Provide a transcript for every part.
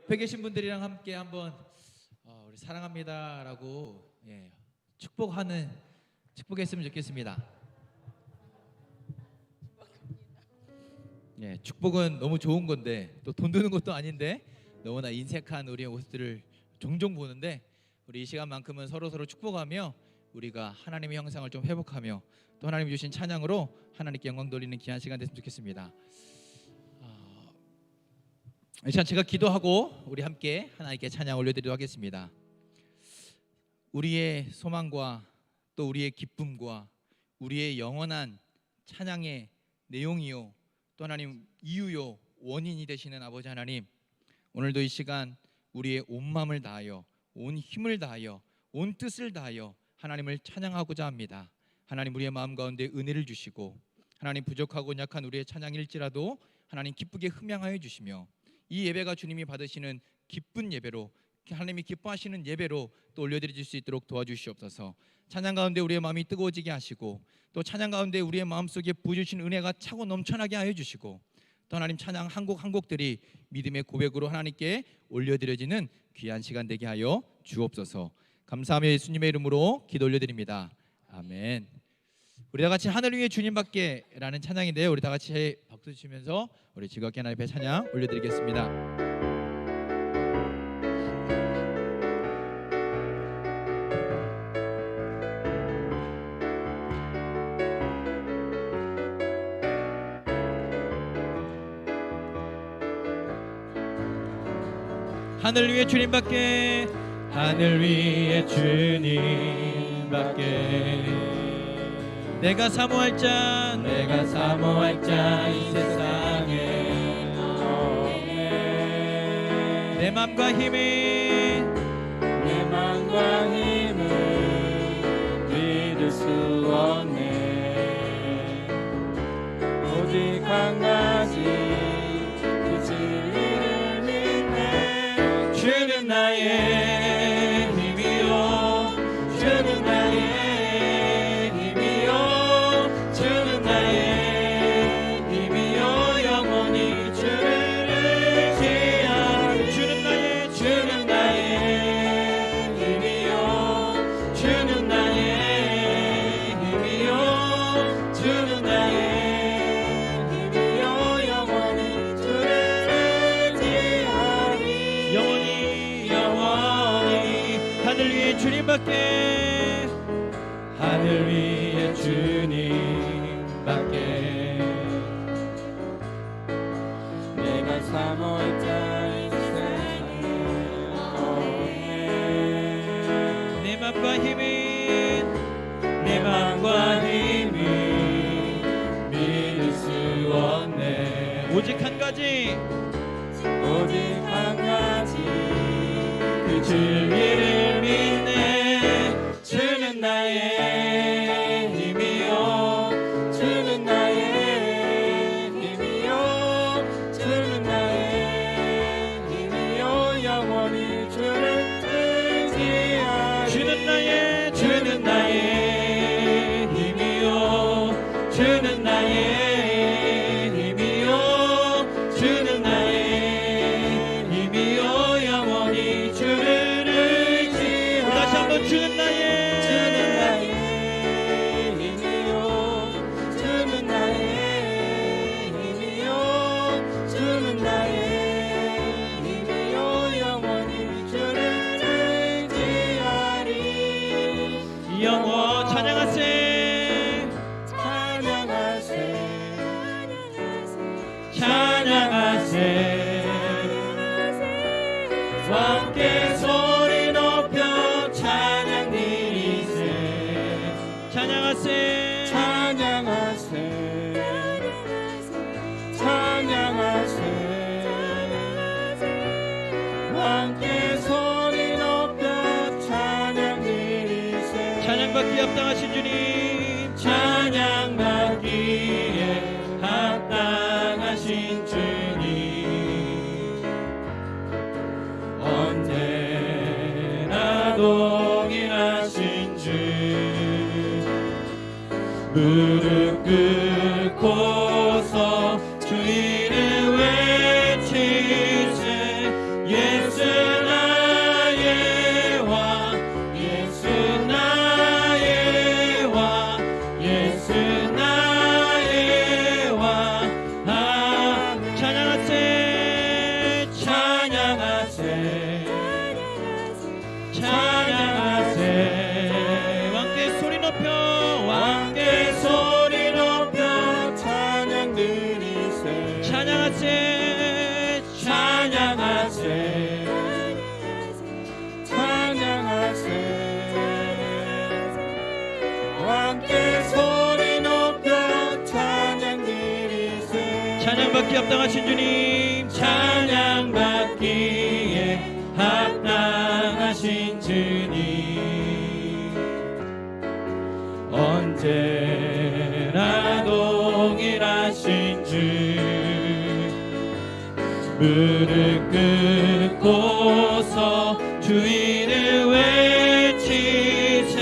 옆에 계신 분들이랑 함께 한번 우리 사랑합니다라고 축복했으면 좋겠습니다. 축복은 너무 좋은 건데 또 돈 드는 것도 아닌데 너무나 인색한 우리의 모습들을 종종 보는데 우리 이 시간만큼은 서로 축복하며 우리가 하나님의 형상을 좀 회복하며 또 하나님이 주신 찬양으로 하나님께 영광 돌리는 귀한 시간 됐으면 좋겠습니다. 일단 제가 기도하고 우리 함께 하나님께 찬양 올려드리도록 하겠습니다. 우리의 소망과 또 우리의 기쁨과 우리의 영원한 찬양의 내용이요 또 하나님 이유요 원인이 되시는 아버지 하나님, 오늘도 이 시간 우리의 온 마음을 다하여 온 힘을 다하여 온 뜻을 다하여 하나님을 찬양하고자 합니다. 하나님, 우리의 마음 가운데 은혜를 주시고 하나님, 부족하고 약한 우리의 찬양일지라도 하나님 기쁘게 흠양하여 주시며 이 예배가 주님이 받으시는 기쁜 예배로, 하나님이 기뻐하시는 예배로 또 올려드릴 수 있도록 도와주시옵소서. 찬양 가운데 우리의 마음이 뜨거워지게 하시고 또 찬양 가운데 우리의 마음속에 부어주신 은혜가 차고 넘쳐나게 하여 주시고 또 하나님, 찬양 한 곡 한 곡들이 믿음의 고백으로 하나님께 올려드려지는 귀한 시간 되게 하여 주옵소서. 감사하며 예수님의 이름으로 기도 올려드립니다. 아멘. 우리 다 같이 하늘 위에 주님밖에 라는 찬양인데요, 우리 다 같이 박수 치면서 우리 즐겁게 하나님 앞에 찬양 올려드리겠습니다. 하늘 위에 주님밖에, 하늘 위에 주님밖에 내가 사모할 자 이 세상에 없네. 내 맘과 힘을 믿을 수 없네. 오직 한 가지 그 진리를 믿네. 주는 나의 힘이요, 주는 나의 하늘 위에 주님밖에 내가 사모할 자 이 세상에 없네. 내 맘과 힘이 믿을 수 없네. 오직 한 가지 그 진리를 믿네. 주는 나의 힘이요, 주는 나의 힘이요, 주는 나의 힘이요, 영원히 주를 의지하리. 주는 나의 힘이요, 주는 나의 힘이요, 주는 나의 힘이요, 영원히 주를 의지하리. 다시 한번 주는 나의 함께 소리 높여 찬양 드리세. 찬양하세, 찬양하세, 찬양하세. 함께 소리 높여 찬양 드리세. 찬양받기에 합당하신 주님, 찬양받기에 합당하신 주님, 동일하신 주, 무릎 꿇고서 주 이름 외치세. 예수 찬양하세 왕께 소리 높여 왕께 소리 높여 찬양 드리세 찬양하세 찬양하세 찬양하세 왕께 소리 높여 찬양 드리세 찬양받기 합당하신 주님 찬양받기에 합당하신 주님 언제나 동일하신 주 무릎 꿇고서 주인을 외치세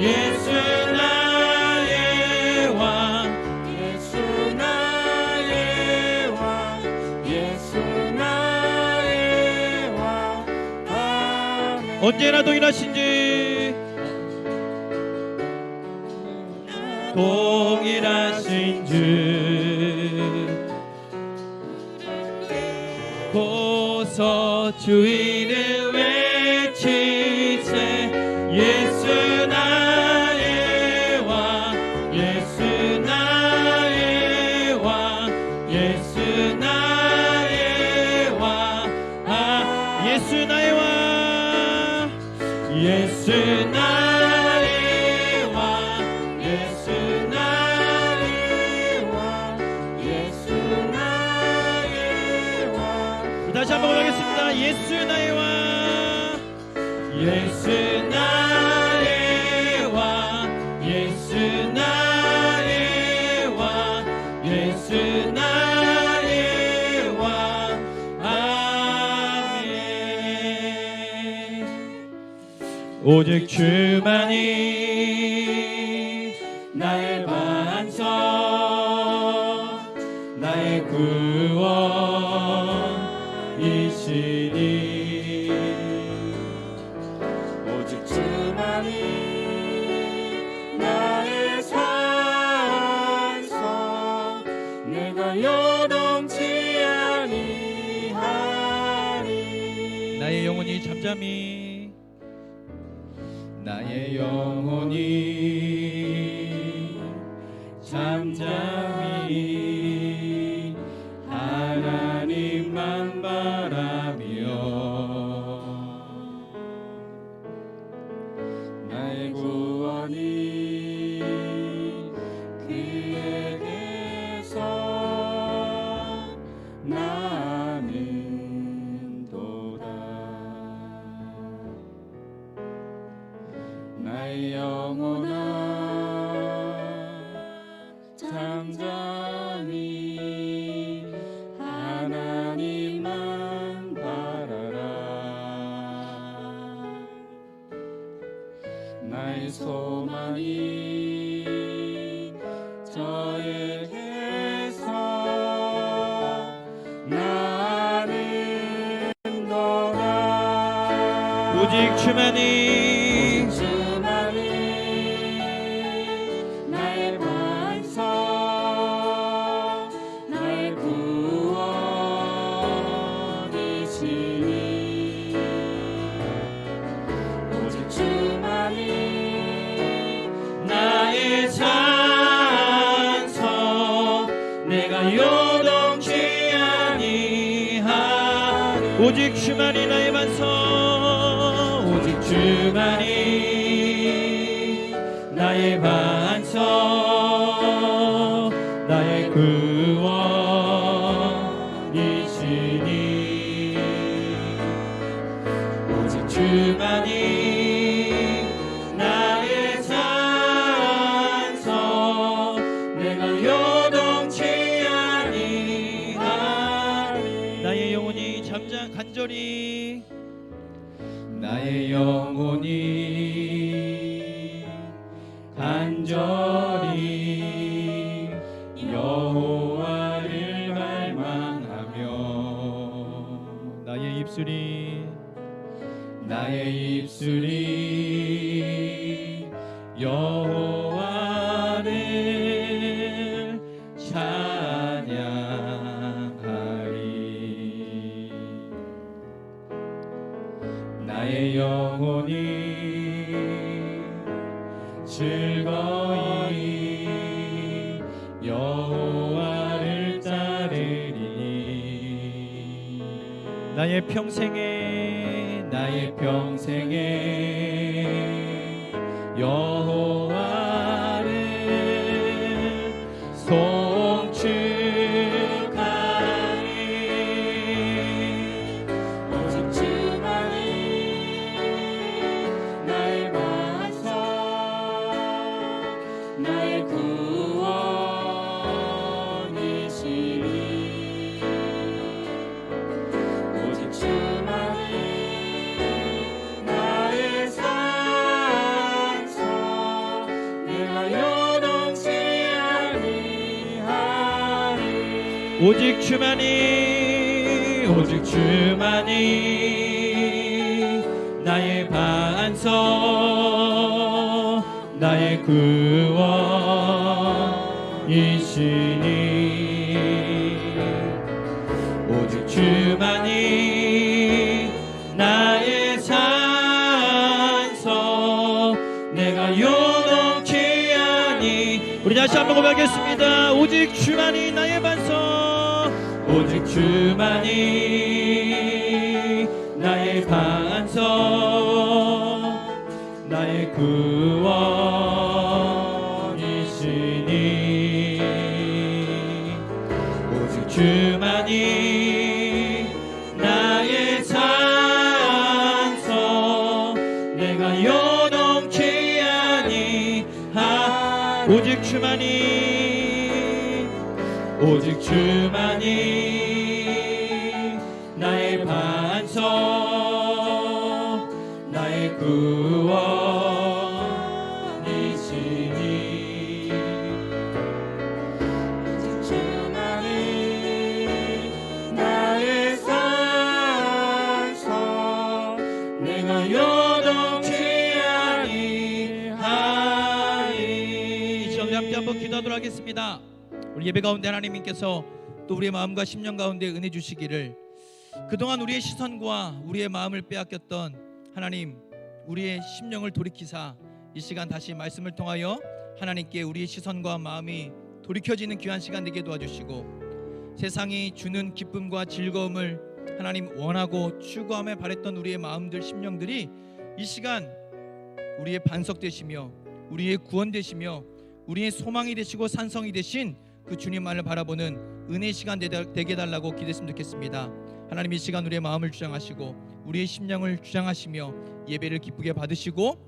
예수 나의 왕 예수 나의 왕 예수 나의 왕 아멘. 언제나 동일하신지 동일하신 주 고서 주인을 외치세 예수 나의 왕 예수 나의 왕 예수 나의 왕 아 예수 나의 왕 예수 나의 왕 예수 나의 왕 예수 나의 왕 다시 한번 하겠습니다. 예수 나의 왕 예수 나의 왕 예수 나의 왕 예수 나의 왕 아멘 오직 주만이 나의 반석 나의 구원이시니 오직 주만이 나의 산성 내가 요동치 아니하리 나의 영혼이 잠잠히 나의 영혼이 잠잠히 하나님만 바라며 나의 구원이 그에게서 나는도다 나의 영혼아 잠잠히 하나님만 바라라 나의 소망이 저에게서 나는도다 오직 주만이 나의 반석 나의 구원이시니 오직 주만이 나의 산성 내가 요동치 아니하리 오직 주만이 나의 반석 오직 주만이 나의 반석 나의 구원이시니 오직 주만이 나의 산성 내가 요동치 아니하리 나의 영혼이 간절히 나의 영혼이 간절히 여호와를 갈망하며 나의 입술이 여호와를 찬양하리 나의 영혼이 즐거이 여호와를 따르리니 나의 평생에 여호와를 송축하리 오직 주만이 나의 반석 나의 구원이시니 오직 주만이 나의 산성 내가 요동치 아니하리 오직 주만이 나의 반석 나의 구원이시니 오직 주만이 나의 산석 내가 요동치 아니. 우리 다시 한번 고백하겠습니다. 오직 주만이 나의 반석 오직 주만이 나의 반석 나의 구원이시니 오직 주만이 나의 산석 내가 요동치 아니하. 오직 주만이 나의 반석 나의 구원이시니 오직 주만이 나의 산성 내가 요동치 아니하리. 이 시간 함께 한번 기도하도록 하겠습니다. 우리 예배 가운데 하나님께서 또 우리의 마음과 심령 가운데 은혜 주시기를, 그동안 우리의 시선과 우리의 마음을 빼앗겼던 하나님, 우리의 심령을 돌이키사 이 시간 다시 말씀을 통하여 하나님께 우리의 시선과 마음이 돌이켜지는 귀한 시간 되게 도와주시고, 세상이 주는 기쁨과 즐거움을 하나님 원하고 추구하며 바랬던 우리의 마음들, 심령들이 이 시간 우리의 반석 되시며 우리의 구원 되시며 우리의 소망이 되시고 산성이 되신 그 주님만을 바라보는 은혜의 시간 되게 달라고 기도했으면 좋겠습니다. 하나님, 이 시간 우리의 마음을 주장하시고 우리의 심령을 주장하시며 예배를 기쁘게 받으시고,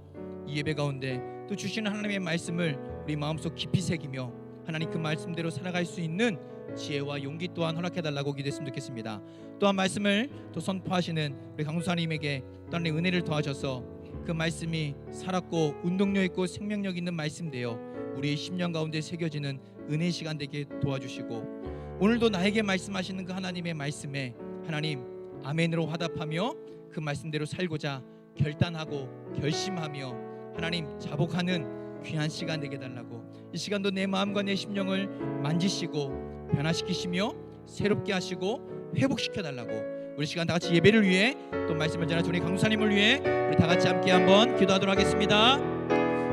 이 예배 가운데 또 주시는 하나님의 말씀을 우리 마음속 깊이 새기며 하나님 그 말씀대로 살아갈 수 있는 지혜와 용기 또한 허락해달라고 기도했으면 좋겠습니다. 또한 말씀을 또 선포하시는 우리 강수사님에게 또 하나님의 은혜를 더하셔서 그 말씀이 살았고 운동력 있고 생명력 있는 말씀 되어 우리의 심령 가운데 새겨지는 은혜의 시간 되게 도와주시고, 오늘도 나에게 말씀하시는 그 하나님의 말씀에 하나님 아멘으로 화답하며 그 말씀대로 살고자 결단하고 결심하며 하나님 자복하는 귀한 시간 되게 달라고, 이 시간도 내 마음과 내 심령을 만지시고 변화시키시며 새롭게 하시고 회복시켜 달라고, 우리 시간 다 같이 예배를 위해 또 말씀을 전하신 우리 강수사님을 위해 우리 다 같이 함께 한번 기도하도록 하겠습니다.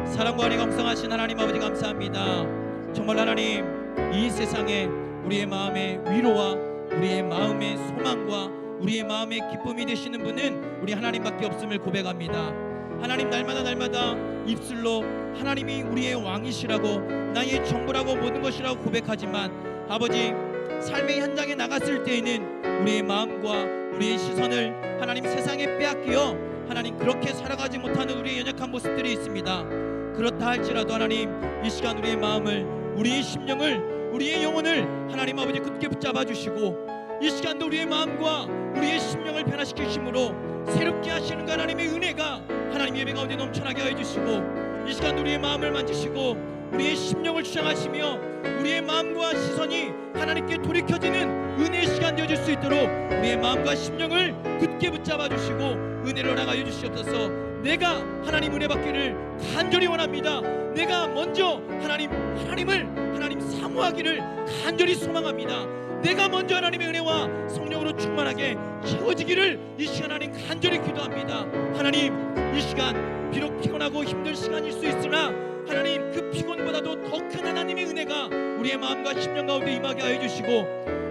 사랑과 은혜 감성하신 하나님 아버지 감사합니다. 정말 하나님, 이 세상에 우리의 마음의 위로와 우리의 마음의 소망과 우리의 마음의 기쁨이 되시는 분은 우리 하나님밖에 없음을 고백합니다. 하나님, 날마다 입술로 하나님이 우리의 왕이시라고 나의 전부라고 모든 것이라고 고백하지만 아버지, 삶의 현장에 나갔을 때에는 우리의 마음과 우리의 시선을 하나님 세상에 빼앗겨 하나님 그렇게 살아가지 못하는 우리의 연약한 모습들이 있습니다. 그렇다 할지라도 하나님, 이 시간 우리의 마음을, 우리의 심령을, 우리의 영혼을 하나님 아버지 굳게 붙잡아 주시고, 이 시간도 우리의 마음과 우리의 심령을 변화시키심으로 새롭게 하시는 그 하나님의 은혜가 하나님 예배 가운데 넘쳐나게 하여 주시고, 이 시간 우리의 마음을 만지시고 우리의 심령을 주장하시며 우리의 마음과 시선이 하나님께 돌이켜지는 은혜의 시간 되어줄 수 있도록 우리의 마음과 심령을 굳게 붙잡아 주시고 은혜를 허락하여 주시옵소서. 내가 하나님 은혜 받기를 간절히 원합니다. 내가 먼저 하나님을 사모하기를 간절히 소망합니다. 내가 먼저 하나님의 은혜와 성령으로 충만하게 채워지기를 이 시간 하나님 간절히 기도합니다. 하나님, 이 시간 비록 피곤하고 힘든 시간일 수 있으나 하나님, 그 피곤보다도 더 큰 하나님의 은혜가 우리의 마음과 심령 가운데 임하게 하여 주시고,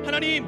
하나님,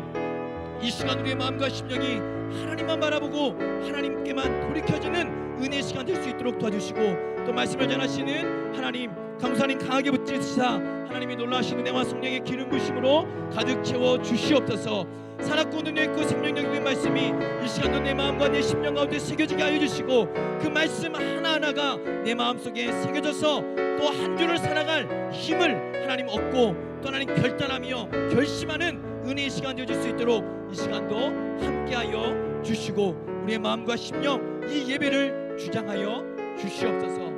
이 시간 우리의 마음과 심령이 하나님만 바라보고 하나님께만 돌이켜지는 은혜의 시간 될 수 있도록 도와주시고, 또 말씀을 전하시는 하나님 강사님 강하게 붙이시사 하나님이 놀라우신 은혜와 성령의 기름 부심으로 가득 채워 주시옵소서. 살았고 능력 있고 생명력 있는 말씀이 이 시간도 내 마음과 내 심령 가운데 새겨지게 하여 주시고, 그 말씀 하나하나가 내 마음속에 새겨져서 또 한 주를 살아갈 힘을 하나님 얻고 또 하나님 결단하며 결심하는 은혜의 시간 되어질 수 있도록 이 시간도 함께하여 주시고, 우리의 마음과 심령 이 예배를 주장하여 주시옵소서.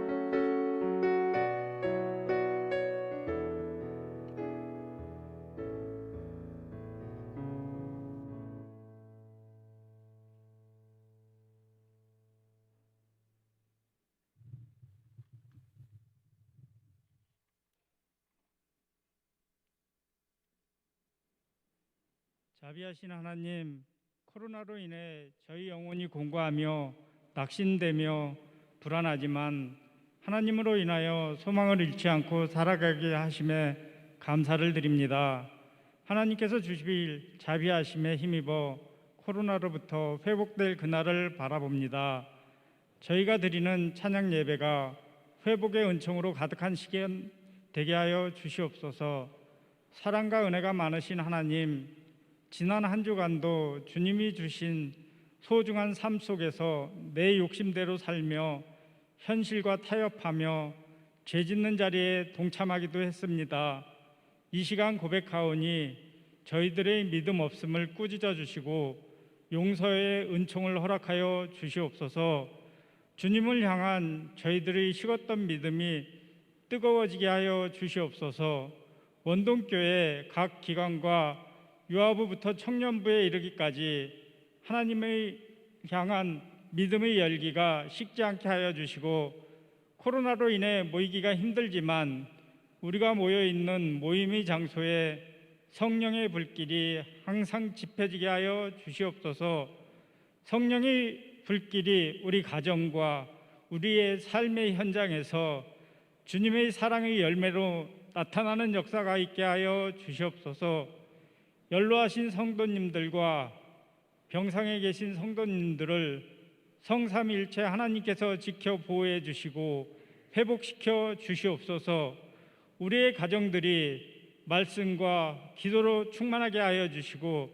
자비하신 하나님, 코로나로 인해 저희 영혼이 공고하며 낙심되며 불안하지만 하나님으로 인하여 소망을 잃지 않고 살아가게 하심에 감사를 드립니다. 하나님께서 주실 자비하심에 힘입어 코로나로부터 회복될 그날을 바라봅니다. 저희가 드리는 찬양 예배가 회복의 은총으로 가득한 시간 되게 하여 주시옵소서. 사랑과 은혜가 많으신 하나님, 지난 한 주간도 주님이 주신 소중한 삶 속에서 내 욕심대로 살며 현실과 타협하며 죄 짓는 자리에 동참하기도 했습니다. 이 시간 고백하오니 저희들의 믿음 없음을 꾸짖어 주시고 용서의 은총을 허락하여 주시옵소서. 주님을 향한 저희들의 식었던 믿음이 뜨거워지게 하여 주시옵소서. 원동교회 각 기관과 유아부부터 청년부에 이르기까지 하나님의 향한 믿음의 열기가 식지 않게 하여 주시고, 코로나로 인해 모이기가 힘들지만 우리가 모여 있는 모임의 장소에 성령의 불길이 항상 지펴지게 하여 주시옵소서. 성령의 불길이 우리 가정과 우리의 삶의 현장에서 주님의 사랑의 열매로 나타나는 역사가 있게 하여 주시옵소서. 연로하신 성도님들과 병상에 계신 성도님들을 성삼일체 하나님께서 지켜 보호해 주시고 회복시켜 주시옵소서. 우리의 가정들이 말씀과 기도로 충만하게 하여 주시고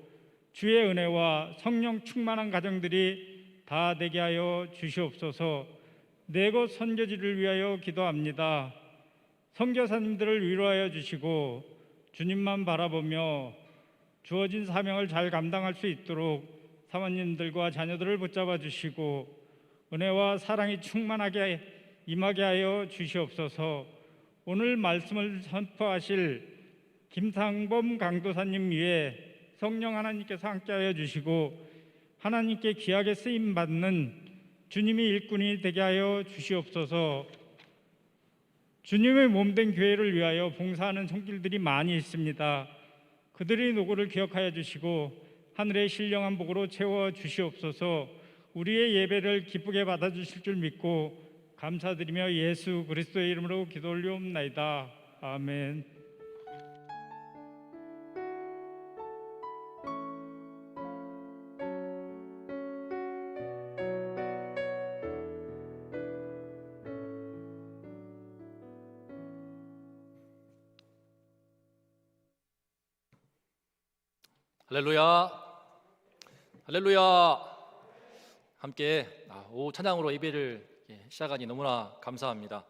주의 은혜와 성령 충만한 가정들이 다 되게 하여 주시옵소서. 네 곳 선교지를 위하여 기도합니다. 선교사님들을 위로하여 주시고 주님만 바라보며 주어진 사명을 잘 감당할 수 있도록 사모님들과 자녀들을 붙잡아 주시고 은혜와 사랑이 충만하게 임하게 하여 주시옵소서. 오늘 말씀을 선포하실 김상범 강도사님 위에 성령 하나님께서 함께하여 주시고 하나님께 귀하게 쓰임 받는 주님의 일꾼이 되게 하여 주시옵소서. 주님의 몸된 교회를 위하여 봉사하는 손길들이 많이 있습니다. 그들의 노고를 기억하여 주시고 하늘의 신령한 복으로 채워 주시옵소서. 우리의 예배를 기쁘게 받아주실 줄 믿고 감사드리며 예수 그리스도의 이름으로 기도 올리옵나이다. 아멘. 할렐루야, 할렐루야. 함께 오후 찬양으로 예배를 시작하니 너무나 감사합니다.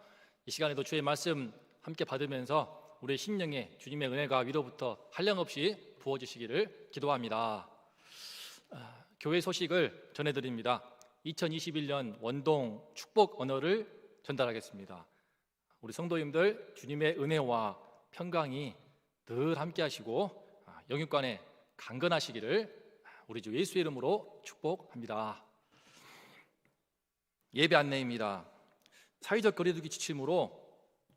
이 시간에도 주의 말씀 함께 받으면서 우리의 심령에 주님의 은혜가 위로부터 한량없이 부어주시기를 기도합니다. 교회 소식을 전해드립니다. 2021년 원동 축복 언어를 전달하겠습니다. 우리 성도님들 주님의 은혜와 평강이 늘 함께 하시고 영육간에 강건하시기를 우리 주 예수의 이름으로 축복합니다. 예배 안내입니다. 사회적 거리두기 지침으로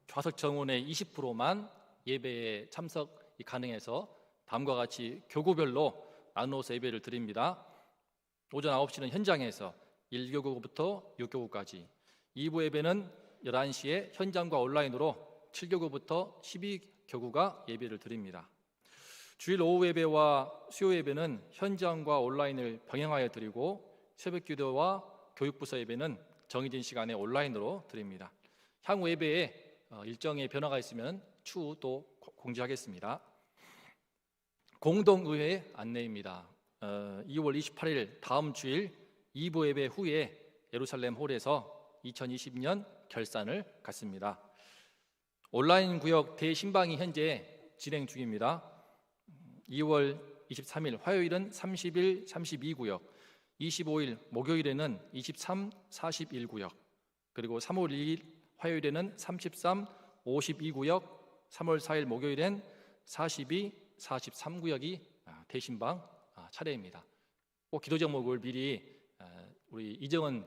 좌석 정원의 20%만 예배에 참석이 가능해서 다음과 같이 교구별로 나누어서 예배를 드립니다. 오전 9시는 현장에서 1교구부터 6교구까지, 2부 예배는 11시에 현장과 온라인으로 7교구부터 12교구가 예배를 드립니다. 주일 오후 예배와 수요 예배는 현장과 온라인을 병행하여 드리고, 새벽 기도와 교육부서 예배는 정해진 시간에 온라인으로 드립니다. 향후 예배에 일정에 변화가 있으면 추후 또 공지하겠습니다. 공동의회 안내입니다. 2월 28일 다음 주일 2부 예배 후에 예루살렘 홀에서 2020년 결산을 갖습니다. 온라인 구역 대신방이 현재 진행 중입니다. 2월 23일 화요일은 31, 32구역, 25일 목요일에는 23, 41구역, 그리고 3월 2일 화요일에는 33, 52구역, 3월 4일 목요일엔 42, 43구역이 대신방 차례입니다. 꼭 기도 제목을 미리 우리 이정은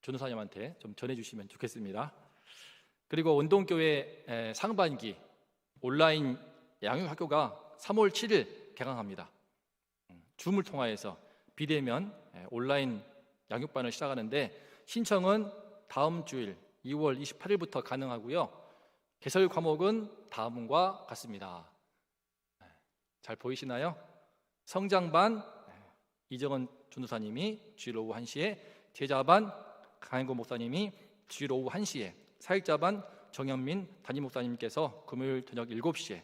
전도사님한테 좀 전해주시면 좋겠습니다. 그리고 운동교회 상반기 온라인 양육학교가 3월 7일 개강합니다. 줌을 통하여서 비대면 온라인 양육반을 시작하는데, 신청은 다음 주일 2월 28일부터 가능하고요. 개설 과목은 다음과 같습니다. 잘 보이시나요? 성장반 이정은 전도사님이 주일 오후 1시에, 제자반 강행구 목사님이 주일 오후 1시에, 사역자반 정현민 담임 목사님께서 금요일 저녁 7시에,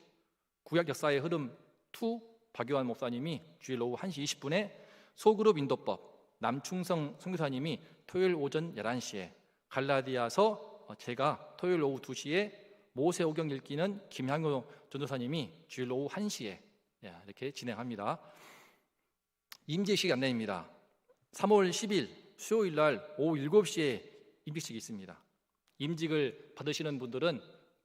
구약 역사의 흐름 2 박유한 목사님이 주일 오후 1시 20분에, 소그룹 인도법 남충성 선교사님이 토요일 오전 11시에, 갈라디아서 제가 토요일 오후 2시에, 모세오경 읽기는 김향효 전도사님이 주일 오후 1시에 이렇게 진행합니다. 임재식 안내입니다. 3월 10일 수요일 날 오후 7시에 임직식이 있습니다. 임직을 받으시는 분들은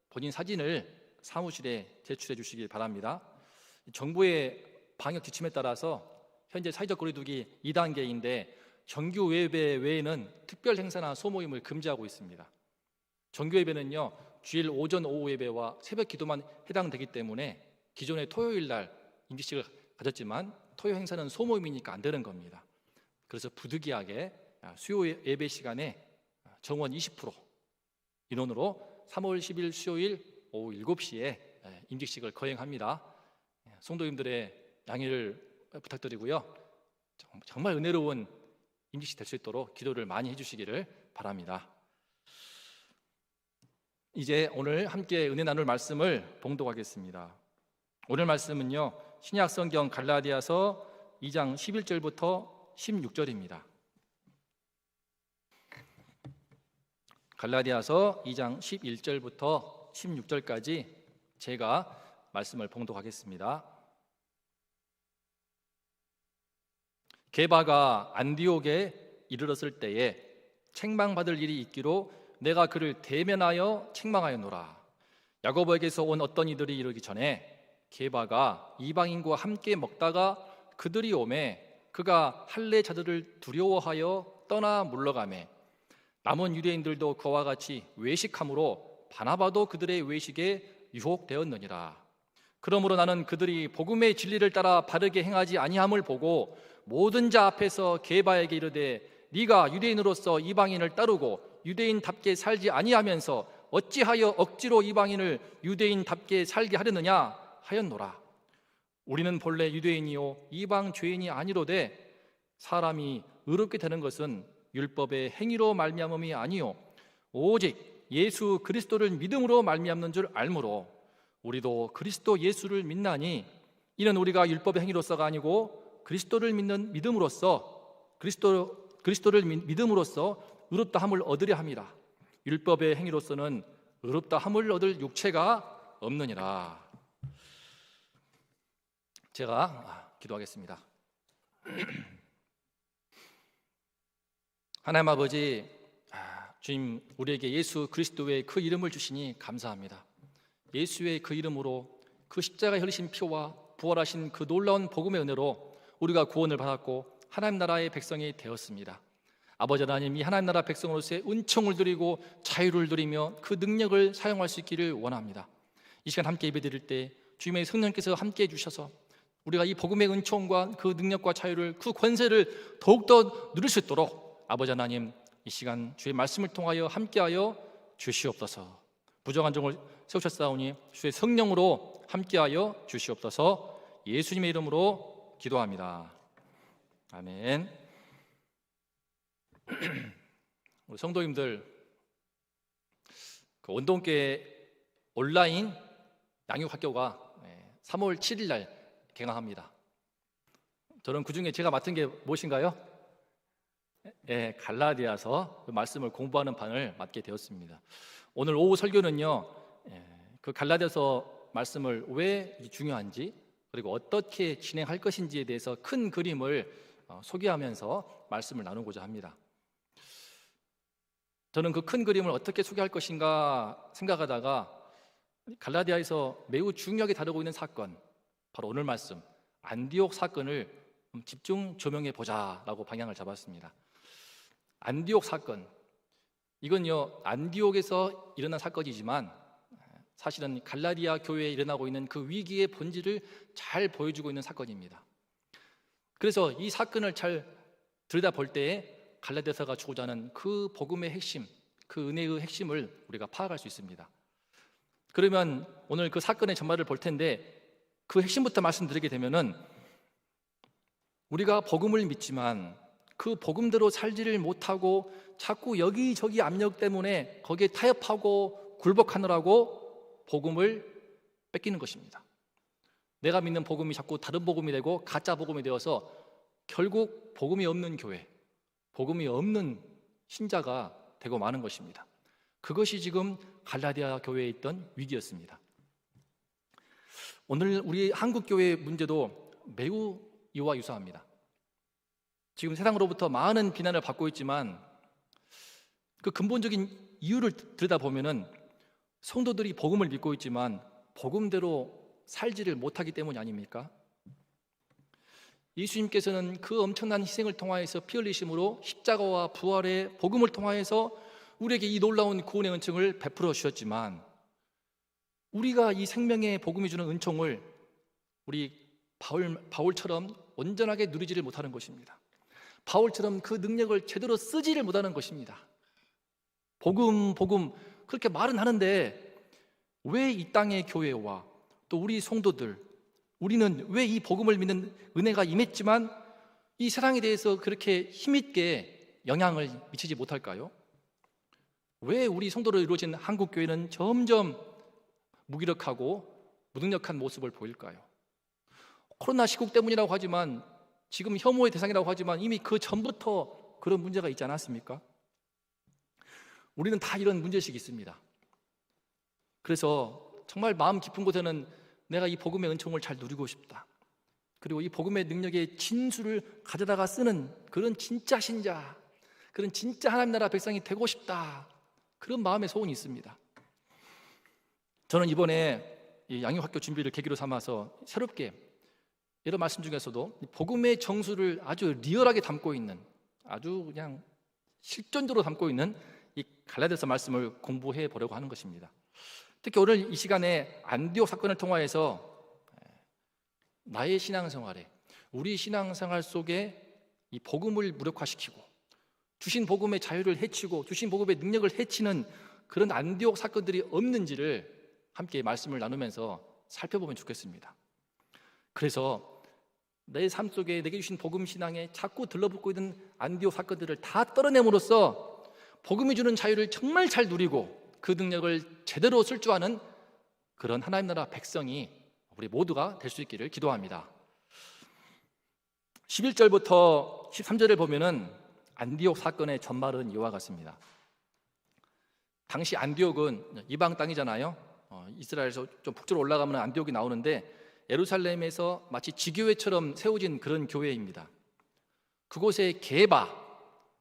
본인 사진을 사무실에 제출해 주시길 바랍니다. 정부의 방역 지침에 따라서 현재 사회적 거리두기 2단계인데 정규 예배 외에는 특별 행사나 소모임을 금지하고 있습니다. 정규 예배는요, 주일 오전 오후 예배와 새벽 기도만 해당되기 때문에 기존의 토요일 날 임직식을 가졌지만 토요 행사는 소모임이니까 안 되는 겁니다. 그래서 부득이하게 수요 예배 시간에 정원 20% 인원으로 3월 10일 수요일 오후 7시에 임직식을 거행합니다. 성도님들의 양해를 부탁드리고요. 정말 은혜로운 임직식 될 수 있도록 기도를 많이 해주시기를 바랍니다. 이제 오늘 함께 은혜 나눌 말씀을 봉독하겠습니다. 오늘 말씀은요, 신약 성경 갈라디아서 2장 11절부터 16절입니다. 갈라디아서 2장 11절부터 16절까지 제가 말씀을 봉독하겠습니다. 게바가 안디옥에 이르렀을 때에 책망받을 일이 있기로 내가 그를 대면하여 책망하였노라. 야고보에게서 온 어떤 이들이 이르기 전에 게바가 이방인과 함께 먹다가 그들이 오매 그가 할례자들을 두려워하여 떠나 물러가매 남은 유대인들도 그와 같이 외식함으로 바나바도 그들의 외식에 유혹되었느니라. 그러므로 나는 그들이 복음의 진리를 따라 바르게 행하지 아니함을 보고 모든 자 앞에서 게바에게 이르되 네가 유대인으로서 이방인을 따르고 유대인답게 살지 아니하면서 어찌하여 억지로 이방인을 유대인답게 살게 하려느냐 하였노라. 우리는 본래 유대인이요 이방 죄인이 아니로되 사람이 의롭게 되는 것은 율법의 행위로 말미암음이 아니요 오직 예수 그리스도를 믿음으로 말미암는 줄 알므로 우리도 그리스도 예수를 믿나니 이는 우리가 율법의 행위로서가 아니고 그리스도를 믿는 믿음으로써 그리스도를 믿음으로써 의롭다 함을 얻으려 함이라. 율법의 행위로서는 의롭다 함을 얻을 육체가 없느니라. 제가 기도하겠습니다. 하나님 아버지, 주님 우리에게 예수 그리스도의 그 이름을 주시니 감사합니다. 예수의 그 이름으로 그 십자가에 흘리신 피와 부활하신 그 놀라운 복음의 은혜로 우리가 구원을 받았고 하나님 나라의 백성이 되었습니다. 아버지 하나님, 이 하나님 나라 백성으로서의 은총을 드리고 자유를 누리며 그 능력을 사용할 수 있기를 원합니다. 이 시간 함께 예배드릴 때 주님의 성령께서 함께 해주셔서 우리가 이 복음의 은총과 그 능력과 자유를, 그 권세를 더욱더 누릴 수 있도록 아버지 하나님, 이 시간 주의 말씀을 통하여 함께하여 주시옵소서. 부정한 종을 세우셨사오니 주의 성령으로 함께하여 주시옵소서. 예수님의 이름으로 기도합니다. 아멘. 우리 성도님들, 그 원동교회 온라인 양육학교가 3월 7일 날 개강합니다. 저는 그중에 제가 맡은 게 무엇인가요? 갈라디아서 그 말씀을 공부하는 반을 맡게 되었습니다. 오늘 오후 설교는요, 그 갈라디아서 말씀을 왜 중요한지, 그리고 어떻게 진행할 것인지에 대해서 큰 그림을 소개하면서 말씀을 나누고자 합니다. 저는 그 큰 그림을 어떻게 소개할 것인가 생각하다가 갈라디아에서 매우 중요하게 다루고 있는 사건, 바로 오늘 말씀 안디옥 사건을 집중 조명해 보자라고 방향을 잡았습니다. 안디옥 사건, 이건요 안디옥에서 일어난 사건이지만 사실은 갈라디아 교회에 일어나고 있는 그 위기의 본질을 잘 보여주고 있는 사건입니다. 그래서 이 사건을 잘 들여다볼 때에 갈라디아서가 주고자 하는 그 복음의 핵심, 그 은혜의 핵심을 우리가 파악할 수 있습니다. 그러면 오늘 그 사건의 전말을 볼 텐데, 그 핵심부터 말씀드리게 되면은, 우리가 복음을 믿지만 그 복음대로 살지를 못하고 자꾸 여기저기 압력 때문에 거기에 타협하고 굴복하느라고 복음을 뺏기는 것입니다. 내가 믿는 복음이 자꾸 다른 복음이 되고 가짜 복음이 되어서 결국 복음이 없는 교회, 복음이 없는 신자가 되고 마는 것입니다. 그것이 지금 갈라디아 교회에 있던 위기였습니다. 오늘 우리 한국 교회의 문제도 매우 이와 유사합니다. 지금 세상으로부터 많은 비난을 받고 있지만 그 근본적인 이유를 들여다보면은 성도들이 복음을 믿고 있지만 복음대로 살지를 못하기 때문이 아닙니까? 예수님께서는 그 엄청난 희생을 통하여서 피 흘리심으로 십자가와 부활의 복음을 통하여서 우리에게 이 놀라운 구원의 은총을 베풀어 주셨지만, 우리가 이 생명의 복음이 주는 은총을 우리 바울처럼 온전하게 누리지를 못하는 것입니다. 바울처럼 그 능력을 제대로 쓰지를 못하는 것입니다. 복음 그렇게 말은 하는데 왜 이 땅의 교회와 또 우리 성도들, 우리는 왜 이 복음을 믿는 은혜가 임했지만 이 세상에 대해서 그렇게 힘있게 영향을 미치지 못할까요? 왜 우리 성도로 이루어진 한국 교회는 점점 무기력하고 무능력한 모습을 보일까요? 코로나 시국 때문이라고 하지만, 지금 혐오의 대상이라고 하지만 이미 그 전부터 그런 문제가 있지 않았습니까? 우리는 다 이런 문제식이 있습니다. 그래서 정말 마음 깊은 곳에는 내가 이 복음의 은총을 잘 누리고 싶다, 그리고 이 복음의 능력의 진수를 가져다가 쓰는 그런 진짜 신자, 그런 진짜 하나님 나라 백성이 되고 싶다, 그런 마음의 소원이 있습니다. 저는 이번에 이 양육학교 준비를 계기로 삼아서 새롭게 여러 말씀 중에서도 복음의 정수를 아주 리얼하게 담고 있는, 아주 그냥 실존적으로 담고 있는 이 갈라디아서 말씀을 공부해 보려고 하는 것입니다. 특히 오늘 이 시간에 안디옥 사건을 통하여서 나의 신앙생활에, 우리 신앙생활 속에 이 복음을 무력화시키고 주신 복음의 자유를 해치고 주신 복음의 능력을 해치는 그런 안디옥 사건들이 없는지를 함께 말씀을 나누면서 살펴보면 좋겠습니다. 그래서 내 삶 속에 내게 주신 복음 신앙에 자꾸 들러붙고 있는 안디옥 사건들을 다 떨어냄으로써 복음이 주는 자유를 정말 잘 누리고 그 능력을 제대로 쓸 줄 아는 그런 하나님 나라 백성이 우리 모두가 될 수 있기를 기도합니다. 11절부터 13절을 보면은 안디옥 사건의 전말은 이와 같습니다. 당시 안디옥은 이방 땅이잖아요. 이스라엘에서 좀 북쪽으로 올라가면 안디옥이 나오는데 예루살렘에서 마치 지교회처럼 세워진 그런 교회입니다. 그곳의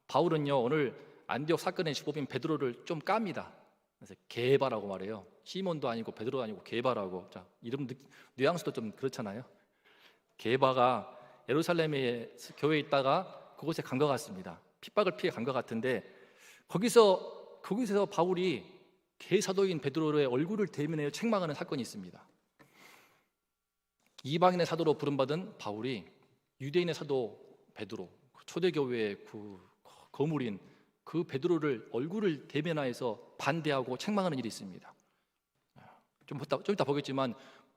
바울은요 오늘 안디옥 사건의 주범인 베드로를 좀 깝니다. 그래서 게바라고 말해요. 시몬도 아니고 베드로도 아니고 게바라고. 자, 이름 뉘앙스도 좀 그렇잖아요. 게바가 예루살렘의 교회에 있다가 그곳에 간 것 같습니다. 핍박을 피해 간 것 같은데 거기서 바울이 개사도인 베드로의 얼굴을 대면해 책망하는 사건이 있습니다. 이방인의 사도로 부름받은 바울이 유대인의 사도 베드로, 초대교회의 그 거물인 그 베드로를 얼굴을 대면하여서 반대하고 책망하는 일이 있습니다. 좀 이따 보겠지만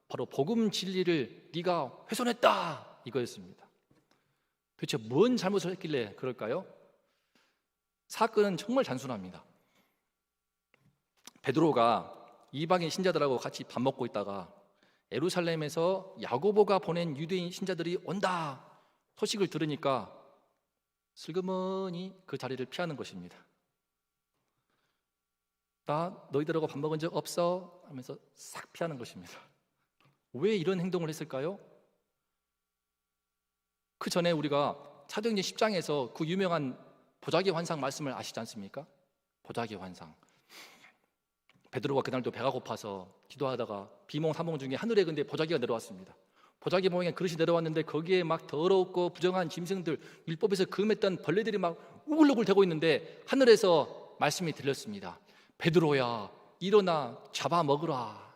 바로 복음 진리를 네가 훼손했다 이거였습니다. 도대체 뭔 잘못을 했길래 그럴까요? 사건은 정말 단순합니다. 베드로가 이방인 신자들하고 같이 밥 먹고 있다가 예루살렘에서 야고보가 보낸 유대인 신자들이 온다 소식을 들으니까 슬그머니 그 자리를 피하는 것입니다. 나 너희들하고 밥 먹은 적 없어 하면서 싹 피하는 것입니다. 왜 이런 행동을 했을까요? 그 전에 우리가 사도행전 10장에서 그 유명한 보자기 환상 말씀을 아시지 않습니까? 보자기 환상. 베드로가 그날도 배가 고파서 기도하다가 비몽사몽 중에 하늘에 근데 보자기가 내려왔습니다. 보자기 모양의 그릇이 내려왔는데 거기에 막 더럽고 부정한 짐승들, 율법에서 금했던 벌레들이 막 우글우글 대고 있는데 하늘에서 말씀이 들렸습니다. 베드로야, 일어나 잡아 먹으라.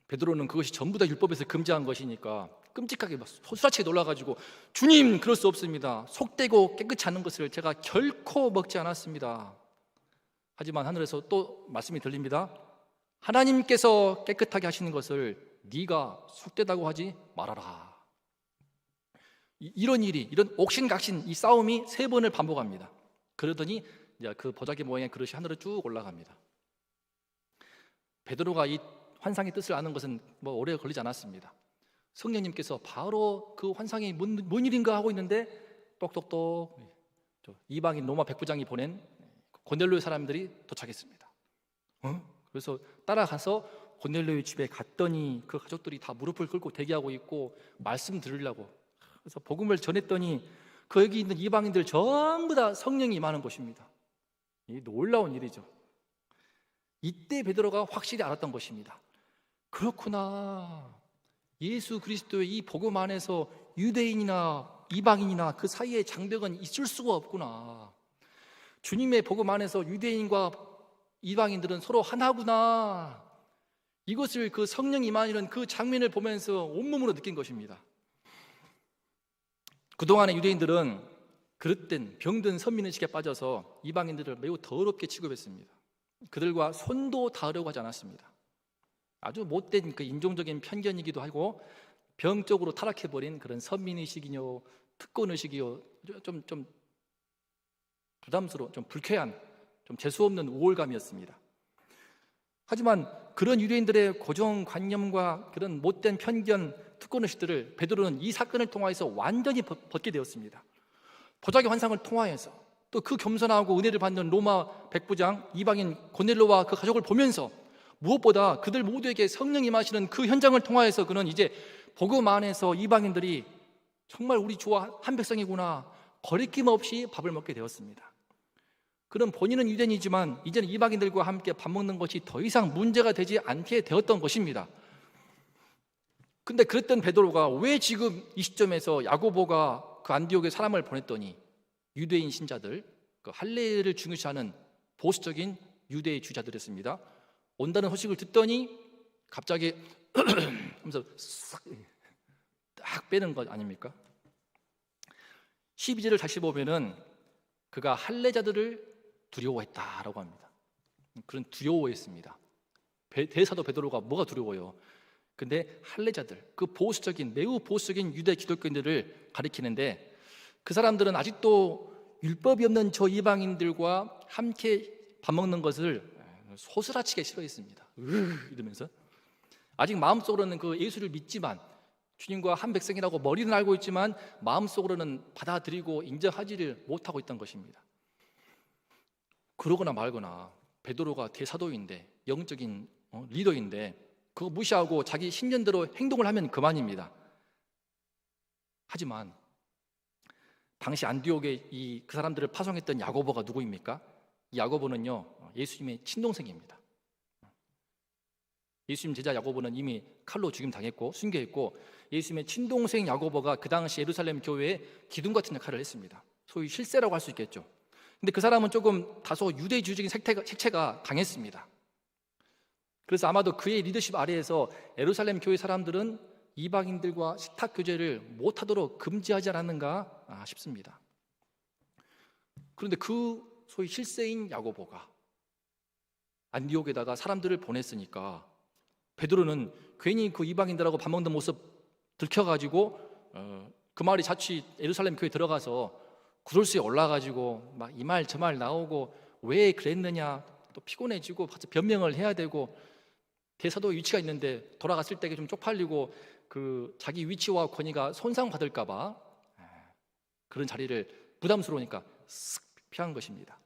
베드로는 그것이 전부 다 율법에서 금지한 것이니까 끔찍하게 막 소스라치게 놀라가지고 주님, 그럴 수 없습니다. 속되고 깨끗지 않은 것을 제가 결코 먹지 않았습니다. 하지만 하늘에서 또 말씀이 들립니다. 하나님께서 깨끗하게 하시는 것을 네가 속되다고 하지 말아라. 이런 일이, 이런 옥신각신 이 싸움이 3번을 반복합니다. 그러더니 이제 그 보자기 모양의 그릇이 하늘로 쭉 올라갑니다. 베드로가 이 환상의 뜻을 아는 것은 뭐 오래 걸리지 않았습니다. 성령님께서 바로 그 환상이 뭔 일인가 하고 있는데 똑똑똑 이방인 로마 백부장이 보낸 고넬료의 사람들이 도착했습니다. 그래서 따라가서 고넬료의 집에 갔더니 그 가족들이 다 무릎을 꿇고 대기하고 있고 말씀 들으려고. 그래서 복음을 전했더니 그 여기 있는 이방인들 전부 다 성령이 임하는 것입니다. 이 놀라운 일이죠. 이때 베드로가 확실히 알았던 것입니다. 그렇구나. 예수 그리스도의 이 복음 안에서 유대인이나 이방인이나 그 사이에 장벽은 있을 수가 없구나. 주님의 복음 안에서 유대인과 이방인들은 서로 하나구나. 이것을 그 성령이 임하는 그 장면을 보면서 온몸으로 느낀 것입니다. 그동안의 유대인들은 그릇된 병든 선민의식에 빠져서 이방인들을 매우 더럽게 취급했습니다. 그들과 손도 닿으려고 하지 않았습니다. 아주 못된 그 인종적인 편견이기도 하고 병적으로 타락해버린 그런 선민의식이요 특권의식이요 좀 부담스러운, 좀 불쾌한, 좀 재수없는 우월감이었습니다. 하지만 그런 유대인들의 고정관념과 그런 못된 편견, 특권의식들을 베드로는 이 사건을 통하여서 완전히 벗게 되었습니다. 보자기 환상을 통하여서 또 그 겸손하고 은혜를 받는 로마 백부장 이방인 고넬료와 그 가족을 보면서 무엇보다 그들 모두에게 성령이 임하시는 그 현장을 통하여서 그는 이제 복음 안에서 이방인들이 정말 우리 주와 한 백성이구나, 거리낌 없이 밥을 먹게 되었습니다. 그는 본인은 유대인이지만 이제는 이방인들과 함께 밥 먹는 것이 더 이상 문제가 되지 않게 되었던 것입니다. 근데 그랬던 베드로가 왜 지금 이 시점에서 야고보가 그 안디옥에 사람을 보냈더니 유대인 신자들, 그 할례를 중요시하는 보수적인 유대의 주자들이었습니다. 온다는 소식을 듣더니 갑자기 하면서 딱 빼는 것 아닙니까? 12절을 다시 보면은 그가 할례자들을 두려워했다라고 합니다. 그런 두려워했습니다. 대사도 베드로가 뭐가 두려워요? 근데 할례자들, 그 보수적인, 매우 보수적인 유대 기독교인들을 가리키는데 그 사람들은 아직도 율법이 없는 저 이방인들과 함께 밥 먹는 것을 소스라치게 싫어했습니다. 이러면서 아직 마음속으로는 그 예수를 믿지만 주님과 한 백성이라고 머리는 알고 있지만 마음속으로는 받아들이고 인정하지를 못하고 있던 것입니다. 그러거나 말거나 베드로가 대사도인데 영적인 리더인데 그거 무시하고 자기 신념대로 행동을 하면 그만입니다. 하지만 당시 안디옥에 그 사람들을 파송했던 야고보가 누구입니까? 이 야고보는요 예수님의 친동생입니다. 예수님 제자 야고보는 이미 칼로 죽임 당했고 순교했고 예수님의 친동생 야고보가 그 당시 예루살렘 교회에 기둥 같은 역할을 했습니다. 소위 실세라고 할 수 있겠죠. 근데 그 사람은 조금 다소 유대주의적인 색채가 강했습니다. 그래서 아마도 그의 리더십 아래에서 예루살렘 교회 사람들은 이방인들과 식탁 교제를 못하도록 금지하지 않았는가 싶습니다. 그런데 그 소위 실세인 야고보가 안디옥에다가 사람들을 보냈으니까 베드로는 괜히 그 이방인들하고 밥 먹는 모습 들켜가지고 그 말이 자칫 예루살렘 교회 들어가서 구설수에 올라가지고 막 이 말 저 말 나오고 왜 그랬느냐, 또 피곤해지고 변명을 해야 되고, 대사도 위치가 있는데 돌아갔을 때 좀 쪽팔리고 그 자기 위치와 권위가 손상받을까봐 그런 자리를 부담스러우니까 쓱 피한 것입니다.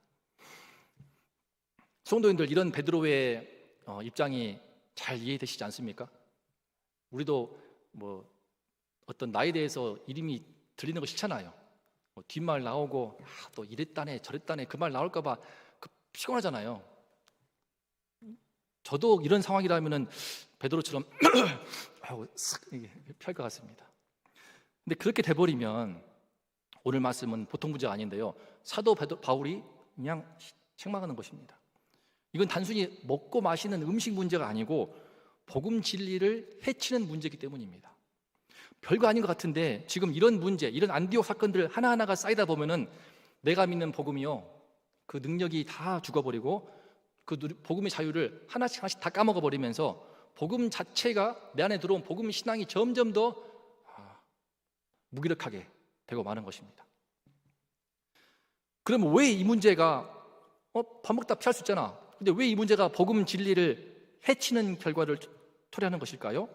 성도님들, 이런 베드로의 입장이 잘 이해되시지 않습니까? 우리도 뭐 어떤 나에 대해서 이름이 들리는 거 싫잖아요. 뭐 뒷말 나오고 또 이랬다네 저랬다네 그 말 나올까봐 피곤하잖아요. 저도 이런 상황이라면은 베드로처럼 하고 쓱 피할 것 같습니다. 근데 그렇게 돼버리면 오늘 말씀은 보통 문제가 아닌데요, 사도 바울이 그냥 책망하는 것입니다. 이건 단순히 먹고 마시는 음식 문제가 아니고 복음 진리를 해치는 문제이기 때문입니다. 별거 아닌 것 같은데 지금 이런 문제, 이런 안디옥 사건들 하나하나가 쌓이다 보면은 내가 믿는 복음이요, 그 능력이 다 죽어버리고 그 복음의 자유를 하나씩 다 까먹어버리면서 복음 자체가, 내 안에 들어온 복음 신앙이 점점 더 무기력하게 되고 마는 것입니다. 그러면 왜 이 문제가 밥 먹다 피할 수 있잖아, 근데 왜 이 문제가 복음 진리를 해치는 결과를 토래하는 것일까요?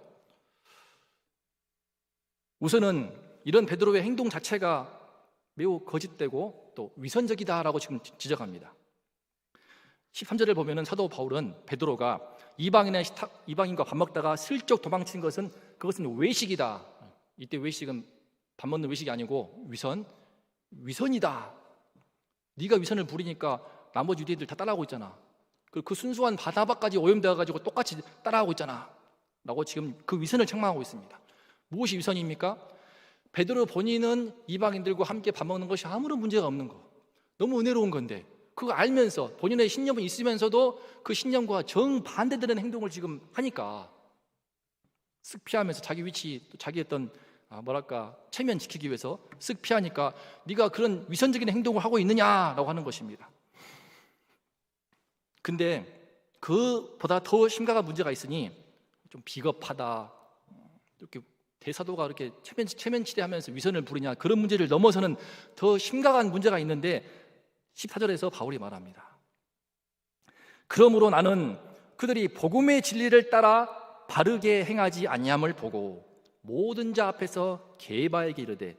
우선은 이런 베드로의 행동 자체가 매우 거짓되고 또 위선적이다라고 지금 지적합니다. 13절을 보면은 사도 바울은 베드로가 이방인과 밥 먹다가 슬쩍 도망친 것은 그것은 외식이다. 이때 외식은 밥 먹는 외식이 아니고 위선이다. 네가 위선을 부리니까 나머지 유대인들 다 따라하고 있잖아. 그 순수한 바나바까지 오염되어가지고 똑같이 따라하고 있잖아 라고 지금 그 위선을 책망하고 있습니다. 무엇이 위선입니까? 베드로 본인은 이방인들과 함께 밥 먹는 것이 아무런 문제가 없는 거, 너무 은혜로운 건데 그거 알면서 본인의 신념은 있으면서도 그 신념과 정반대되는 행동을 지금 하니까 쓱 피하면서 자기 위치, 또 자기 어떤 체면 지키기 위해서 쓱 피하니까 네가 그런 위선적인 행동을 하고 있느냐라고 하는 것입니다. 근데 그보다 더 심각한 문제가 있으니 좀 비겁하다, 이렇게 대사도가 이렇게 체면치레하면서 위선을 부리냐, 그런 문제를 넘어서는 더 심각한 문제가 있는데 14절에서 바울이 말합니다. 그러므로 나는 그들이 복음의 진리를 따라 바르게 행하지 아니함을 보고 모든 자 앞에서 게바에게 이르되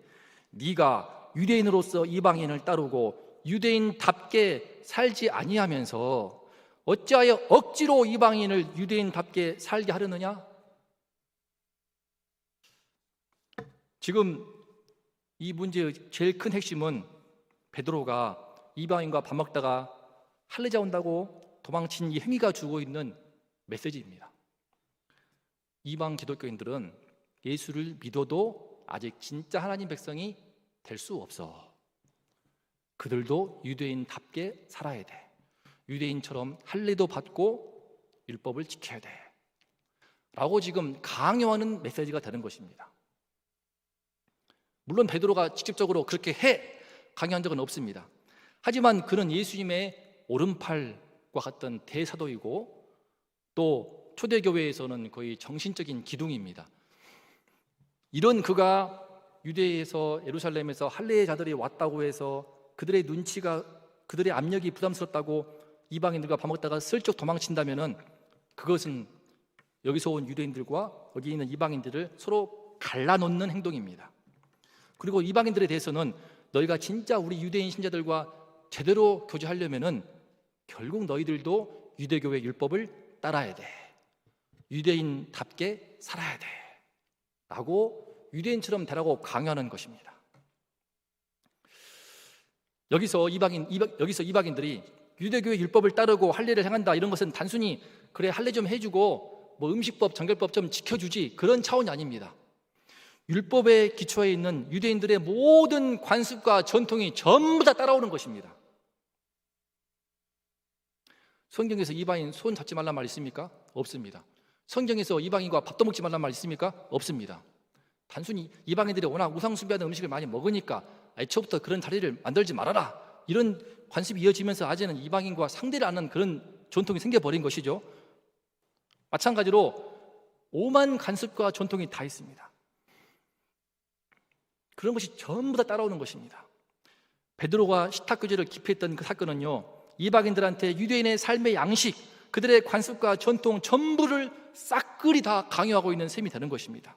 네가 유대인으로서 이방인을 따르고 유대인답게 살지 아니하면서 어찌하여 억지로 이방인을 유대인답게 살게 하려느냐? 지금 이 문제의 제일 큰 핵심은 베드로가 이방인과 밥 먹다가 할례자 온다고 도망친 이 행위가 주고 있는 메시지입니다. 이방 기독교인들은 예수를 믿어도 아직 진짜 하나님 백성이 될 수 없어. 그들도 유대인답게 살아야 돼. 유대인처럼 할례도 받고 율법을 지켜야 돼 라고 지금 강요하는 메시지가 되는 것입니다. 물론 베드로가 직접적으로 그렇게 강요한 적은 없습니다. 하지만 그는 예수님의 오른팔과 같던 대사도이고 또 초대교회에서는 거의 정신적인 기둥입니다. 이런 그가 유대에서 예루살렘에서 할례자들이 왔다고 해서 그들의 눈치가, 그들의 압력이 부담스럽다고 이방인들과 밥 먹다가 슬쩍 도망친다면은 그것은 여기서 온 유대인들과 여기 있는 이방인들을 서로 갈라놓는 행동입니다. 그리고 이방인들에 대해서는 너희가 진짜 우리 유대인 신자들과 제대로 교제하려면은 결국 너희들도 유대교회 율법을 따라야 돼. 유대인답게 살아야 돼 라고 유대인처럼 되라고 강요하는 것입니다. 여기서 이방인들이 유대교의 율법을 따르고 할례를 행한다, 이런 것은 단순히 그래 할례 좀 해주고 뭐 음식법, 정결법 좀 지켜주지, 그런 차원이 아닙니다. 율법의 기초에 있는 유대인들의 모든 관습과 전통이 전부 다 따라오는 것입니다. 성경에서 이방인 손 잡지 말란 말 있습니까? 없습니다. 성경에서 이방인과 밥도 먹지 말란 말 있습니까? 없습니다. 단순히 이방인들이 워낙 우상숭배하는 음식을 많이 먹으니까 애초부터 그런 자리를 만들지 말아라, 이런 관습이 이어지면서 아재는 이방인과 상대를 하는 그런 전통이 생겨버린 것이죠. 마찬가지로 오만 관습과 전통이 다 있습니다. 그런 것이 전부 다 따라오는 것입니다. 베드로가 식탁교제를 기피했던 그 사건은요, 이방인들한테 유대인의 삶의 양식, 그들의 관습과 전통 전부를 싹그리 다 강요하고 있는 셈이 되는 것입니다.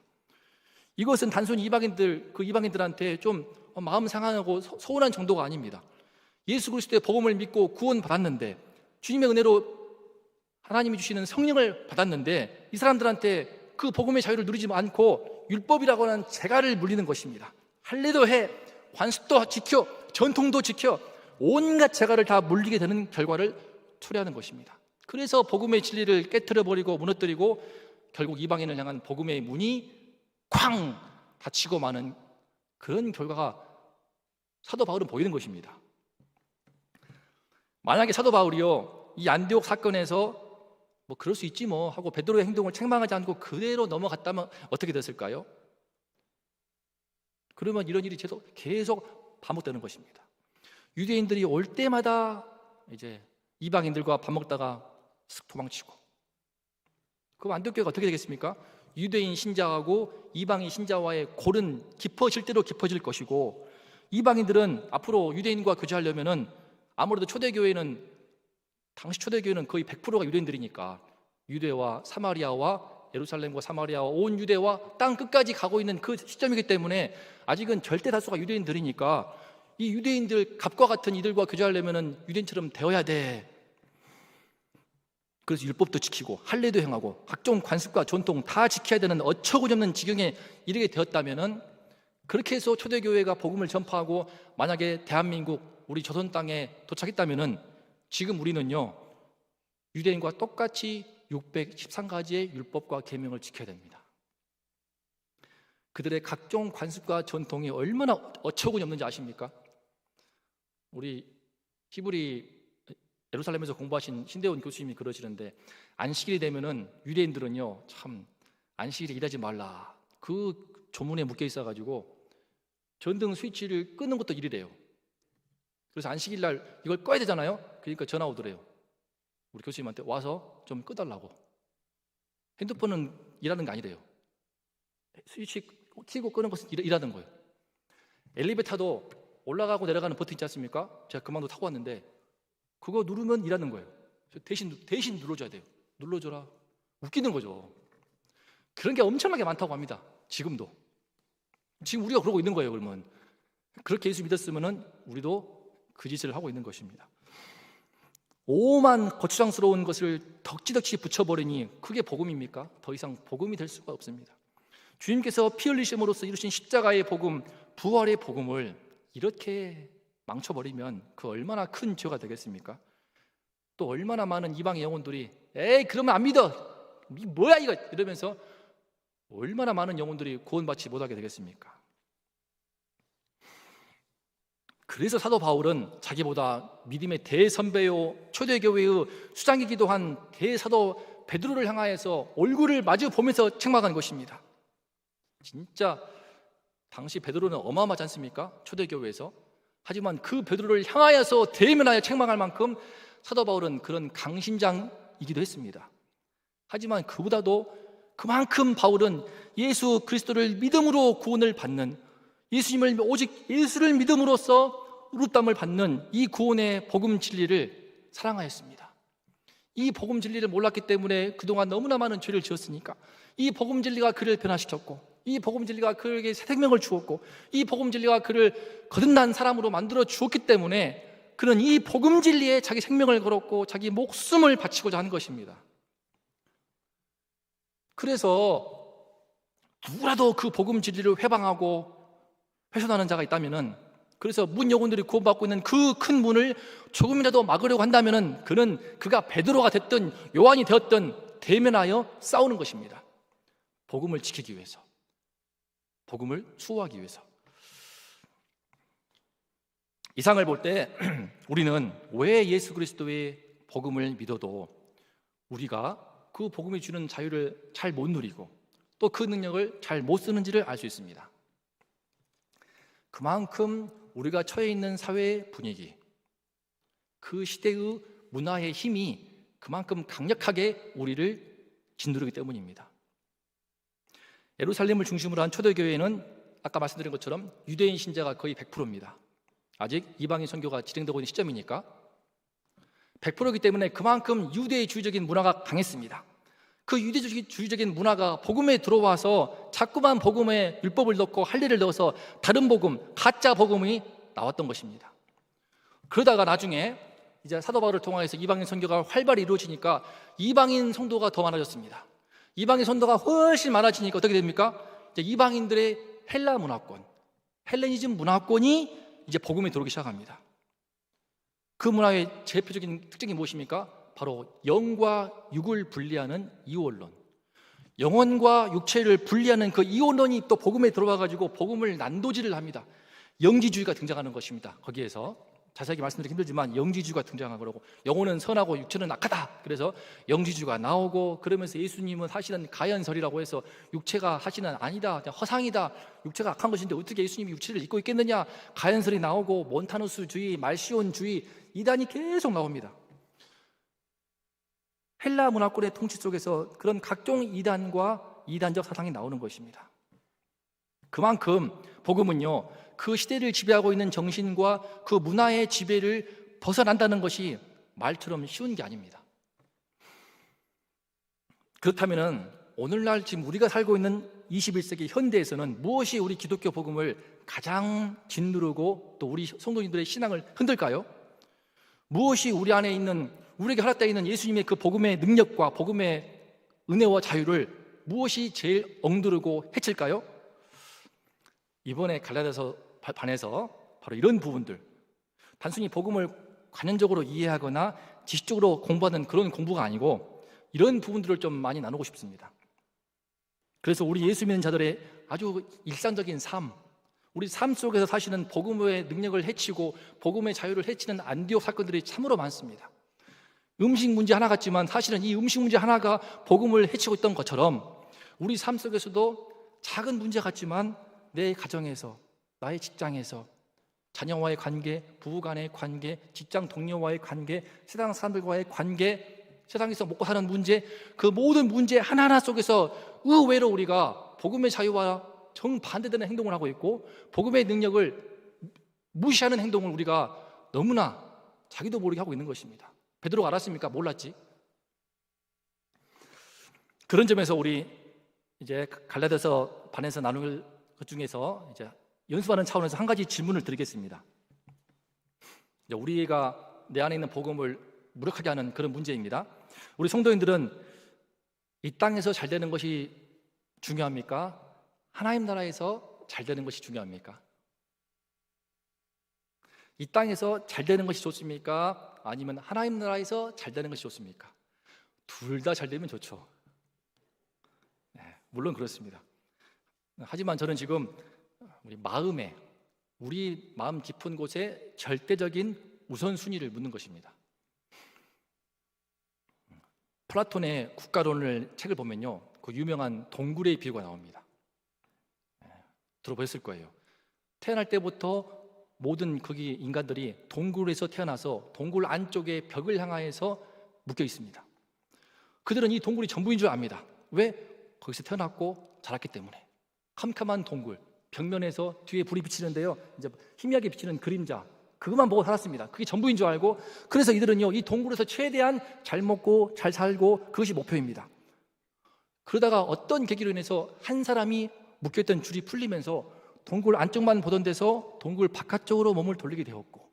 이것은 단순히 이방인들한테 좀 마음 상하고 서운한 정도가 아닙니다. 예수 그리스도의 복음을 믿고 구원받았는데, 주님의 은혜로 하나님이 주시는 성령을 받았는데, 이 사람들한테 그 복음의 자유를 누리지 않고 율법이라고 하는 재갈을 물리는 것입니다. 할례도 해, 관습도 지켜, 전통도 지켜, 온갖 재갈을 다 물리게 되는 결과를 초래하는 것입니다. 그래서 복음의 진리를 깨트려버리고 무너뜨리고 결국 이방인을 향한 복음의 문이 쾅 닫히고 마는 그런 결과가 사도 바울은 보이는 것입니다. 만약에 사도 바울이요, 이 안디옥 사건에서 뭐 그럴 수 있지 뭐 하고 베드로의 행동을 책망하지 않고 그대로 넘어갔다면 어떻게 됐을까요? 그러면 이런 일이 계속 반복되는 것입니다. 유대인들이 올 때마다 이제 이방인들과 밥 먹다가 슥 도망치고, 그럼 안디옥교회가 어떻게 되겠습니까? 유대인 신자하고 이방인 신자와의 골은 깊어질 대로 깊어질 것이고, 이방인들은 앞으로 유대인과 교제하려면은 아무래도 당시 초대교회는 거의 100%가 유대인들이니까 유대와 사마리아와 예루살렘과 사마리아와 온 유대와 땅 끝까지 가고 있는 그 시점이기 때문에 아직은 절대 다수가 유대인들이니까 이 유대인들, 갑과 같은 이들과 교제하려면은 유대인처럼 되어야 돼. 그래서 율법도 지키고 할례도 행하고 각종 관습과 전통 다 지켜야 되는 어처구니없는 지경에 이르게 되었다면은, 그렇게 해서 초대교회가 복음을 전파하고 만약에 대한민국 우리 조선 땅에 도착했다면은 지금 우리는요, 유대인과 똑같이 613가지의 율법과 계명을 지켜야 됩니다. 그들의 각종 관습과 전통이 얼마나 어처구니없는지 아십니까? 우리 히브리 예루살렘에서 공부하신 신대원 교수님이 그러시는데, 안식일이 되면은 유대인들은요, 참 안식일에 일하지 말라, 그 조문에 묶여 있어가지고 전등 스위치를 끄는 것도 일이래요. 그래서 안식일 날 이걸 꺼야 되잖아요. 그러니까 전화 오더래요. 우리 교수님한테 와서 좀 끄달라고. 핸드폰은 일하는 게 아니래요. 스위치 켜고 끄는 것은 일하는 거예요. 엘리베이터도 올라가고 내려가는 버튼 있지 않습니까? 제가 그만도 타고 왔는데 그거 누르면 일하는 거예요. 대신 눌러줘야 돼요. 눌러줘라. 웃기는 거죠. 그런 게 엄청나게 많다고 합니다. 지금 우리가 그러고 있는 거예요. 그러면 그렇게 예수 믿었으면은 우리도 그 짓을 하고 있는 것입니다. 오만 거추장스러운 것을 덕지덕지 붙여버리니 그게 복음입니까? 더 이상 복음이 될 수가 없습니다. 주님께서 피 흘리심으로써 이루신 십자가의 복음, 부활의 복음을 이렇게 망쳐버리면 그 얼마나 큰 죄가 되겠습니까? 또 얼마나 많은 이방의 영혼들이 에이 그러면 안 믿어, 뭐야 이거 이러면서 얼마나 많은 영혼들이 구원받지 못하게 되겠습니까? 그래서 사도 바울은 자기보다 믿음의 대선배요 초대교회의 수장이기도 한 대사도 베드로를 향하여서 얼굴을 마주 보면서 책망한 것입니다. 진짜 당시 베드로는 어마어마하지 않습니까? 초대교회에서. 하지만 그 베드로를 향하여서 대면하여 책망할 만큼 사도 바울은 그런 강신장이기도 했습니다. 하지만 그보다도 그만큼 바울은 예수 그리스도를 믿음으로 구원을 받는, 예수님을 오직 예수를 믿음으로써 의롭다함을 받는 이 구원의 복음 진리를 사랑하였습니다. 이 복음 진리를 몰랐기 때문에 그동안 너무나 많은 죄를 지었으니까 이 복음 진리가 그를 변화시켰고, 이 복음 진리가 그에게 새 생명을 주었고, 이 복음 진리가 그를 거듭난 사람으로 만들어 주었기 때문에 그는 이 복음 진리에 자기 생명을 걸었고 자기 목숨을 바치고자 한 것입니다. 그래서 누구라도 그 복음 진리를 회방하고 훼손하는 자가 있다면은, 그래서 문 영혼들이 구원받고 있는 그 큰 문을 조금이라도 막으려고 한다면은 그가 베드로가 됐든 요한이 되었든 대면하여 싸우는 것입니다. 복음을 지키기 위해서, 복음을 수호하기 위해서. 이상을 볼 때 우리는 왜 예수 그리스도의 복음을 믿어도 우리가 그 복음이 주는 자유를 잘 못 누리고 또 그 능력을 잘 못 쓰는지를 알 수 있습니다. 그만큼 우리가 처해 있는 사회의 분위기, 그 시대의 문화의 힘이 그만큼 강력하게 우리를 짓누르기 때문입니다. 예루살렘을 중심으로 한 초대교회는 아까 말씀드린 것처럼 유대인 신자가 거의 100%입니다. 아직 이방인 선교가 진행되고 있는 시점이니까 100%이기 때문에 그만큼 유대주의적인 문화가 강했습니다. 그 유대주의적인 문화가 복음에 들어와서 자꾸만 복음에 율법을 넣고 할례를 넣어서 다른 복음, 가짜 복음이 나왔던 것입니다. 그러다가 나중에 이제 사도 바울을 통해서 이방인 선교가 활발히 이루어지니까 이방인 성도가 더 많아졌습니다. 이방인 성도가 훨씬 많아지니까 어떻게 됩니까? 이제 이방인들의 헬라 문화권, 헬레니즘 문화권이 이제 복음에 들어오기 시작합니다. 그 문화의 대표적인 특징이 무엇입니까? 바로 영과 육을 분리하는 이원론, 영혼과 육체를 분리하는 그 이원론이 또 복음에 들어와가지고 복음을 난도질을 합니다. 영지주의가 등장하는 것입니다. 거기에서 자세하게 말씀드리기 힘들지만 영지주의가 등장하고, 그러고 영혼은 선하고 육체는 악하다, 그래서 영지주의가 나오고, 그러면서 예수님은 하시는 가연설이라고 해서 육체가 하시는 아니다, 허상이다, 육체가 악한 것인데 어떻게 예수님이 육체를 입고 있겠느냐, 가연설이 나오고 몬타누스주의, 말시온주의, 이단이 계속 나옵니다. 헬라 문화권의 통치 속에서 그런 각종 이단과 이단적 사상이 나오는 것입니다. 그만큼 복음은요, 그 시대를 지배하고 있는 정신과 그 문화의 지배를 벗어난다는 것이 말처럼 쉬운 게 아닙니다. 그렇다면 오늘날 지금 우리가 살고 있는 21세기 현대에서는 무엇이 우리 기독교 복음을 가장 짓누르고 또 우리 성도님들의 신앙을 흔들까요? 무엇이 우리 안에 있는, 우리에게 허락되어 있는 예수님의 그 복음의 능력과 복음의 은혜와 자유를 무엇이 제일 엉두르고 해칠까요? 이번에 갈라디아서 반에서 바로 이런 부분들, 단순히 복음을 관념적으로 이해하거나 지식적으로 공부하는 그런 공부가 아니고 이런 부분들을 좀 많이 나누고 싶습니다. 그래서 우리 예수 믿는 자들의 아주 일상적인 삶, 우리 삶 속에서 사시는 복음의 능력을 해치고 복음의 자유를 해치는 안디옥 사건들이 참으로 많습니다. 음식 문제 하나 같지만 사실은 이 음식 문제 하나가 복음을 해치고 있던 것처럼 우리 삶 속에서도 작은 문제 같지만 내 가정에서, 나의 직장에서, 자녀와의 관계, 부부 간의 관계, 직장 동료와의 관계, 세상 사람들과의 관계, 세상에서 먹고 사는 문제, 그 모든 문제 하나하나 속에서 의외로 우리가 복음의 자유와 정반대되는 행동을 하고 있고 복음의 능력을 무시하는 행동을 우리가 너무나 자기도 모르게 하고 있는 것입니다. 베드로가 알았습니까? 몰랐지. 그런 점에서 우리 이제 갈라디아서 반에서 나눌 것 중에서 이제 연습하는 차원에서 한 가지 질문을 드리겠습니다. 이제 우리가 내 안에 있는 복음을 무력하게 하는 그런 문제입니다. 우리 성도인들은 이 땅에서 잘 되는 것이 중요합니까? 하나님 나라에서 잘 되는 것이 중요합니까? 이 땅에서 잘 되는 것이 좋습니까? 아니면 하나님 나라에서 잘 되는 것이 좋습니까? 둘 다 잘 되면 좋죠. 네, 물론 그렇습니다. 하지만 저는 지금 우리 마음 깊은 곳에 절대적인 우선순위를 묻는 것입니다. 플라톤의 국가론을 책을 보면요, 그 유명한 동굴의 비유가 나옵니다. 들어보셨을 거예요. 태어날 때부터 모든 거기 인간들이 동굴에서 태어나서 동굴 안쪽에 벽을 향하여서 묶여 있습니다. 그들은 이 동굴이 전부인 줄 압니다. 왜? 거기서 태어났고 자랐기 때문에. 캄캄한 동굴, 벽면에서 뒤에 불이 비치는데요, 이제 희미하게 비치는 그림자, 그것만 보고 살았습니다. 그게 전부인 줄 알고, 그래서 이들은요, 이 동굴에서 최대한 잘 먹고 잘 살고 그것이 목표입니다. 그러다가 어떤 계기로 인해서 한 사람이 묶여있던 줄이 풀리면서 동굴 안쪽만 보던 데서 동굴 바깥쪽으로 몸을 돌리게 되었고,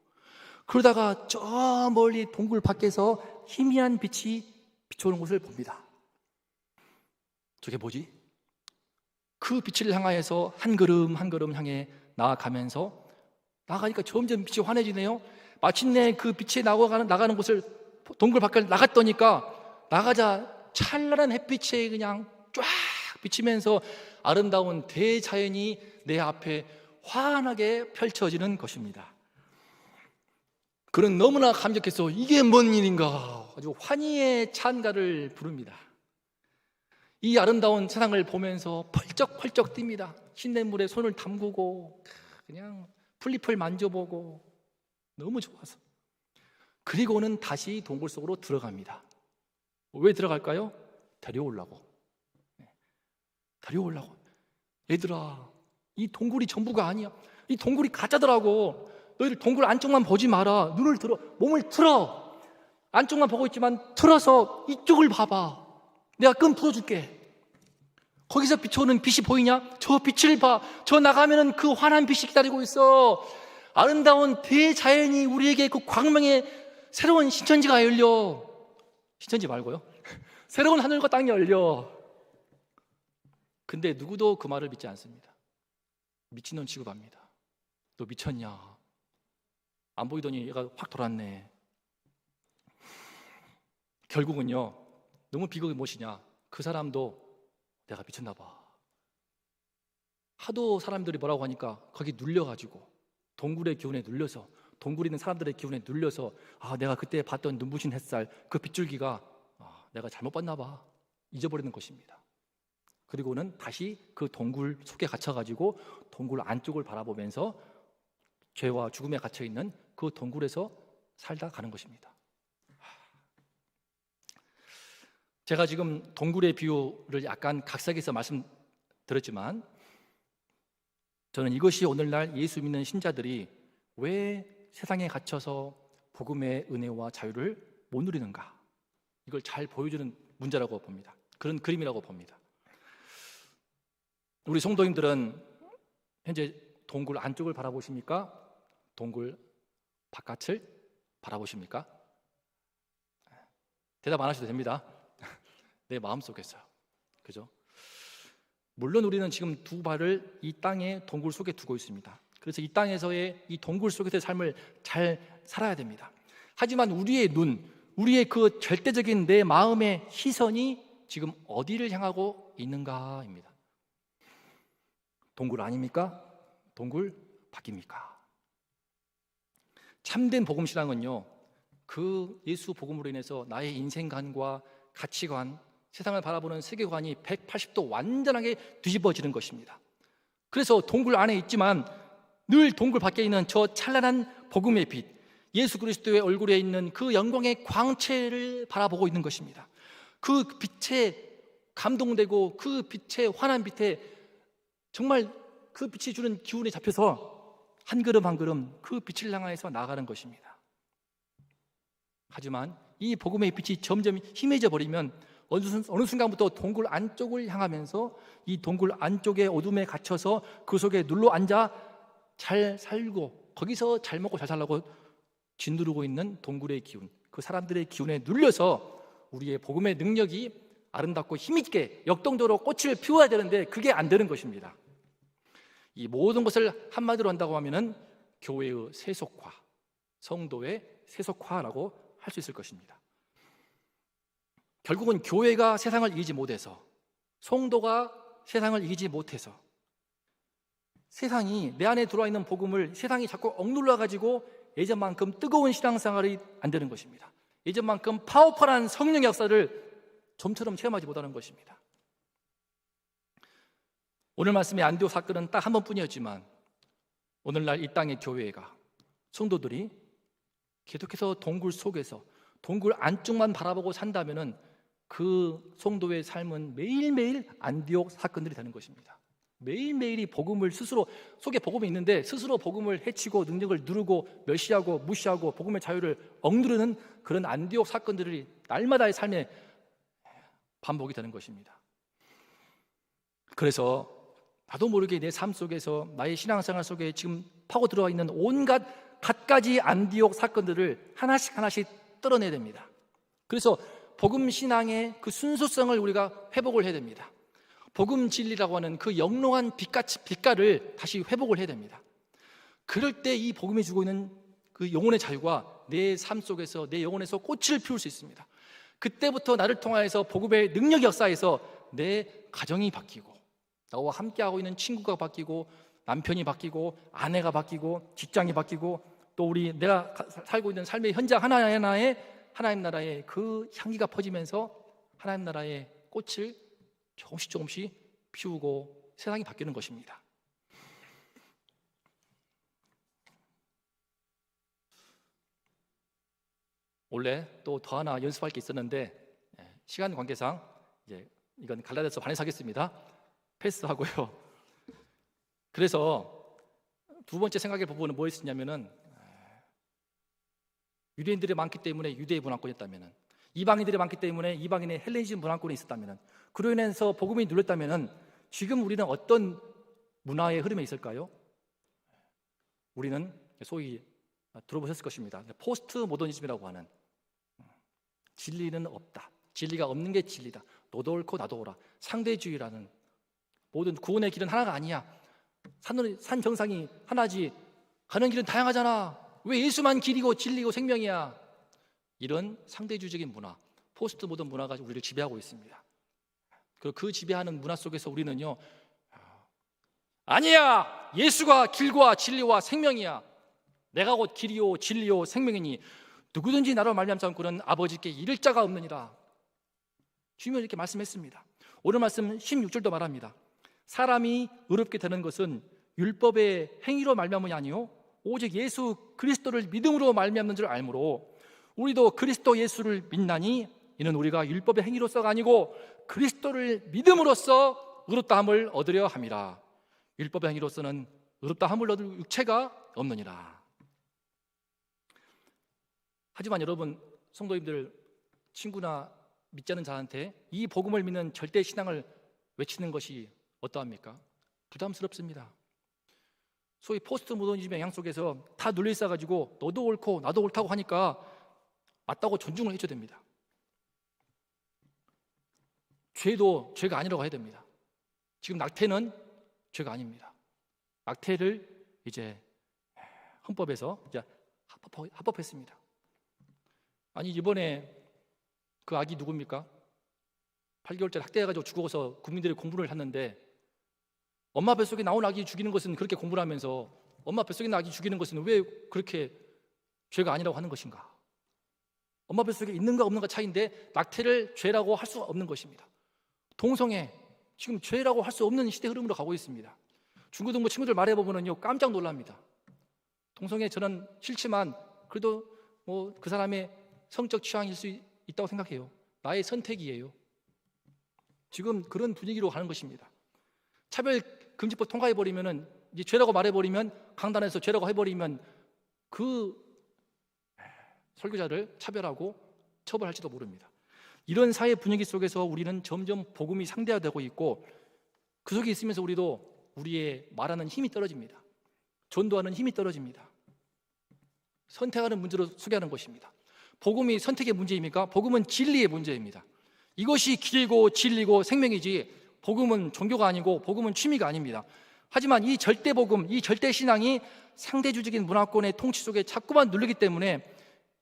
그러다가 저 멀리 동굴 밖에서 희미한 빛이 비춰오는 것을 봅니다. 저게 뭐지? 그 빛을 향하여서 한 걸음 한 걸음 향해 나아가면서 나가니까 점점 빛이 환해지네요. 마침내 그 빛이 나가는 곳을 동굴 밖을 나갔더니까 나가자 찬란한 햇빛에 그냥 쫙 비치면서 아름다운 대자연이 내 앞에 환하게 펼쳐지는 것입니다. 그는 너무나 감격해서 이게 뭔 일인가 아주 환희의 찬가를 부릅니다. 이 아름다운 세상을 보면서 펄쩍펄쩍 뜁니다. 시냇물에 손을 담그고 그냥 풀잎을 만져보고 너무 좋아서. 그리고는 다시 동굴 속으로 들어갑니다. 왜 들어갈까요? 데려오려고. 데려오려고. 얘들아, 이 동굴이 전부가 아니야. 이 동굴이 가짜더라고. 너희들 동굴 안쪽만 보지 마라. 눈을 들어, 몸을 틀어. 안쪽만 보고 있지만 틀어서 이쪽을 봐봐. 내가 끈 풀어줄게. 거기서 비춰오는 빛이 보이냐? 저 빛을 봐. 저 나가면은 그 환한 빛이 기다리고 있어. 아름다운 대자연이 우리에게 그 광명의 새로운 신천지가 열려. 신천지 말고요. 새로운 하늘과 땅이 열려. 근데 누구도 그 말을 믿지 않습니다. 미친놈 취급합니다. 너 미쳤냐? 안 보이더니 얘가 확 돌았네. 결국은요, 너무 비극이 무엇이냐? 그 사람도 내가 미쳤나 봐. 하도 사람들이 뭐라고 하니까 거기 눌려가지고 동굴의 기운에 눌려서, 동굴에 있는 사람들의 기운에 눌려서, 아, 내가 그때 봤던 눈부신 햇살, 그 빗줄기가 내가 잘못 봤나 봐. 잊어버리는 것입니다. 그리고는 다시 그 동굴 속에 갇혀가지고 동굴 안쪽을 바라보면서 죄와 죽음에 갇혀있는 그 동굴에서 살다 가는 것입니다. 제가 지금 동굴의 비유를 약간 각색해서 말씀드렸지만, 저는 이것이 오늘날 예수 믿는 신자들이 왜 세상에 갇혀서 복음의 은혜와 자유를 못 누리는가, 이걸 잘 보여주는 문제라고 봅니다. 그런 그림이라고 봅니다. 우리 성도님들은 현재 동굴 안쪽을 바라보십니까? 동굴 바깥을 바라보십니까? 대답 안 하셔도 됩니다. 내 마음속에서요. 그죠? 물론 우리는 지금 두 발을 이 땅의 동굴 속에 두고 있습니다. 그래서 이 땅에서의 이 동굴 속에서의 삶을 잘 살아야 됩니다. 하지만 우리의 눈, 우리의 그 절대적인 내 마음의 시선이 지금 어디를 향하고 있는가입니다. 동굴 아닙니까? 동굴 밖입니까? 참된 복음신앙은요, 그 예수 복음으로 인해서 나의 인생관과 가치관, 세상을 바라보는 세계관이 180도 완전하게 뒤집어지는 것입니다. 그래서 동굴 안에 있지만 늘 동굴 밖에 있는 저 찬란한 복음의 빛, 예수 그리스도의 얼굴에 있는 그 영광의 광채를 바라보고 있는 것입니다. 그 빛에 감동되고 그 빛의 환한 빛에 정말 그 빛이 주는 기운에 잡혀서 한 걸음 한 걸음 그 빛을 향해서 나아가는 것입니다. 하지만 이 복음의 빛이 점점 희미해져 버리면 어느 순간부터 동굴 안쪽을 향하면서 이 동굴 안쪽의 어둠에 갇혀서 그 속에 눌러 앉아 잘 살고 거기서 잘 먹고 잘 살라고 짓누르고 있는 동굴의 기운, 그 사람들의 기운에 눌려서 우리의 복음의 능력이 아름답고 힘있게 역동적으로 꽃을 피워야 되는데 그게 안 되는 것입니다. 이 모든 것을 한마디로 한다고 하면은 교회의 세속화, 성도의 세속화라고 할 수 있을 것입니다. 결국은 교회가 세상을 이기지 못해서, 성도가 세상을 이기지 못해서, 세상이 내 안에 들어와 있는 복음을 세상이 자꾸 억눌러 가지고 예전만큼 뜨거운 신앙생활이 안 되는 것입니다. 예전만큼 파워풀한 성령 역사를 좀처럼 체험하지 못하는 것입니다. 오늘 말씀의 안디옥 사건은 딱 한 번뿐이었지만 오늘날 이 땅의 교회가, 성도들이 계속해서 동굴 속에서 동굴 안쪽만 바라보고 산다면은 그 성도의 삶은 매일매일 안디옥 사건들이 되는 것입니다. 매일매일이 복음을 스스로, 속에 복음이 있는데 스스로 복음을 해치고 능력을 누르고 멸시하고 무시하고 복음의 자유를 억누르는 그런 안디옥 사건들이 날마다의 삶에 반복이 되는 것입니다. 그래서 나도 모르게 내 삶 속에서, 나의 신앙생활 속에 지금 파고 들어와 있는 온갖 갖가지 안디옥 사건들을 하나씩 하나씩 뜯어내야 됩니다. 그래서 복음 신앙의 그 순수성을 우리가 회복을 해야 됩니다. 복음 진리라고 하는 그 영롱한 빛깔을 다시 회복을 해야 됩니다. 그럴 때 이 복음이 주고 있는 그 영혼의 자유가 내 삶 속에서, 내 영혼에서 꽃을 피울 수 있습니다. 그때부터 나를 통하여서 복음의 능력 역사에서 내 가정이 바뀌고, 나와 함께하고 있는 친구가 바뀌고, 남편이 바뀌고, 아내가 바뀌고, 직장이 바뀌고, 또 내가 살고 있는 삶의 현장 하나하나에 하나님 나라의 그 향기가 퍼지면서 하나님 나라의 꽃을 조금씩 피우고 세상이 바뀌는 것입니다. 원래 또 더 하나 연습할 게 있었는데 시간 관계상 이제 이건 갈라디아서 반해서하겠습니다. 패스하고요. 그래서 두 번째 생각해 부분은 뭐였냐면은 유대인들이 많기 때문에 유대의 문화권이 있다면은, 이방인들이 많기 때문에 이방인의 헬레니즘 문화권이 있었다면은, 그로 인해서 복음이 눌렸다면은 지금 우리는 어떤 문화의 흐름에 있을까요? 우리는 소위 들어보셨을 것입니다. 포스트 모더니즘이라고 하는, 진리는 없다, 진리가 없는 게 진리다, 너도 옳고 나도 옳아, 상대주의라는, 모든 구원의 길은 하나가 아니야, 산 정상이 하나지, 가는 길은 다양하잖아, 왜 예수만 길이고 진리고 생명이야, 이런 상대주의적인 문화, 포스트 모던 문화가 우리를 지배하고 있습니다. 그리고 그 지배하는 문화 속에서 우리는요, 아니야, 예수가 길과 진리와 생명이야, 내가 곧 길이요 진리요 생명이니 누구든지 나로 말미암지 않고는 아버지께 이를 자가 없느니라. 주님은 이렇게 말씀했습니다. 오늘 말씀 16절도 말합니다. 사람이 의롭게 되는 것은 율법의 행위로 말미암음이 아니요 오직 예수 그리스도를 믿음으로 말미암는 줄 알므로 우리도 그리스도 예수를 믿나니 이는 우리가 율법의 행위로서가 아니고 그리스도를 믿음으로써 의롭다함을 얻으려 함이라. 율법의 행위로서는 의롭다함을 얻을 육체가 없느니라. 하지만 여러분, 성도님들, 친구나 믿지 않는 자한테 이 복음을 믿는 절대 신앙을 외치는 것이 어떠합니까? 부담스럽습니다. 소위 포스트 모더니즘의 영향 속에서 다 눌려 있어가지고 너도 옳고 나도 옳다고 하니까 맞다고 존중을 해줘야 됩니다. 죄도 죄가 아니라고 해야 됩니다. 지금 낙태는 죄가 아닙니다. 낙태를 이제 헌법에서 이제 합법했습니다. 아니, 이번에 그 아기 누굽니까? 8개월짜리 학대해가지고 죽어서 국민들이 공부를 했는데, 엄마 뱃속에 나온 아기 죽이는 것은 그렇게 공부를 하면서 엄마 뱃속에 나온 아기 죽이는 것은 왜 그렇게 죄가 아니라고 하는 것인가? 엄마 뱃속에 있는가 없는가 차이인데 낙태를 죄라고 할 수 없는 것입니다. 동성애, 지금 죄라고 할 수 없는 시대 흐름으로 가고 있습니다. 중고등부 친구들 말해보면요 깜짝 놀랍니다. 동성애 저는 싫지만 그래도 뭐 그 사람의 성적 취향일 수 있다고 생각해요. 나의 선택이에요. 지금 그런 분위기로 가는 것입니다. 차별금지법 통과해버리면은, 이제 죄라고 말해버리면, 강단에서 죄라고 해버리면 그 설교자를 차별하고 처벌할지도 모릅니다. 이런 사회 분위기 속에서 우리는 점점 복음이 상대화되고 있고, 그 속에 있으면서 우리도 우리의 말하는 힘이 떨어집니다. 전도하는 힘이 떨어집니다. 선택하는 문제로 소개하는 것입니다. 복음이 선택의 문제입니까? 복음은 진리의 문제입니다. 이것이 길고 진리고 생명이지 복음은 종교가 아니고 복음은 취미가 아닙니다. 하지만 이 절대 복음, 이 절대 신앙이 상대주의적인 문화권의 통치 속에 자꾸만 눌리기 때문에,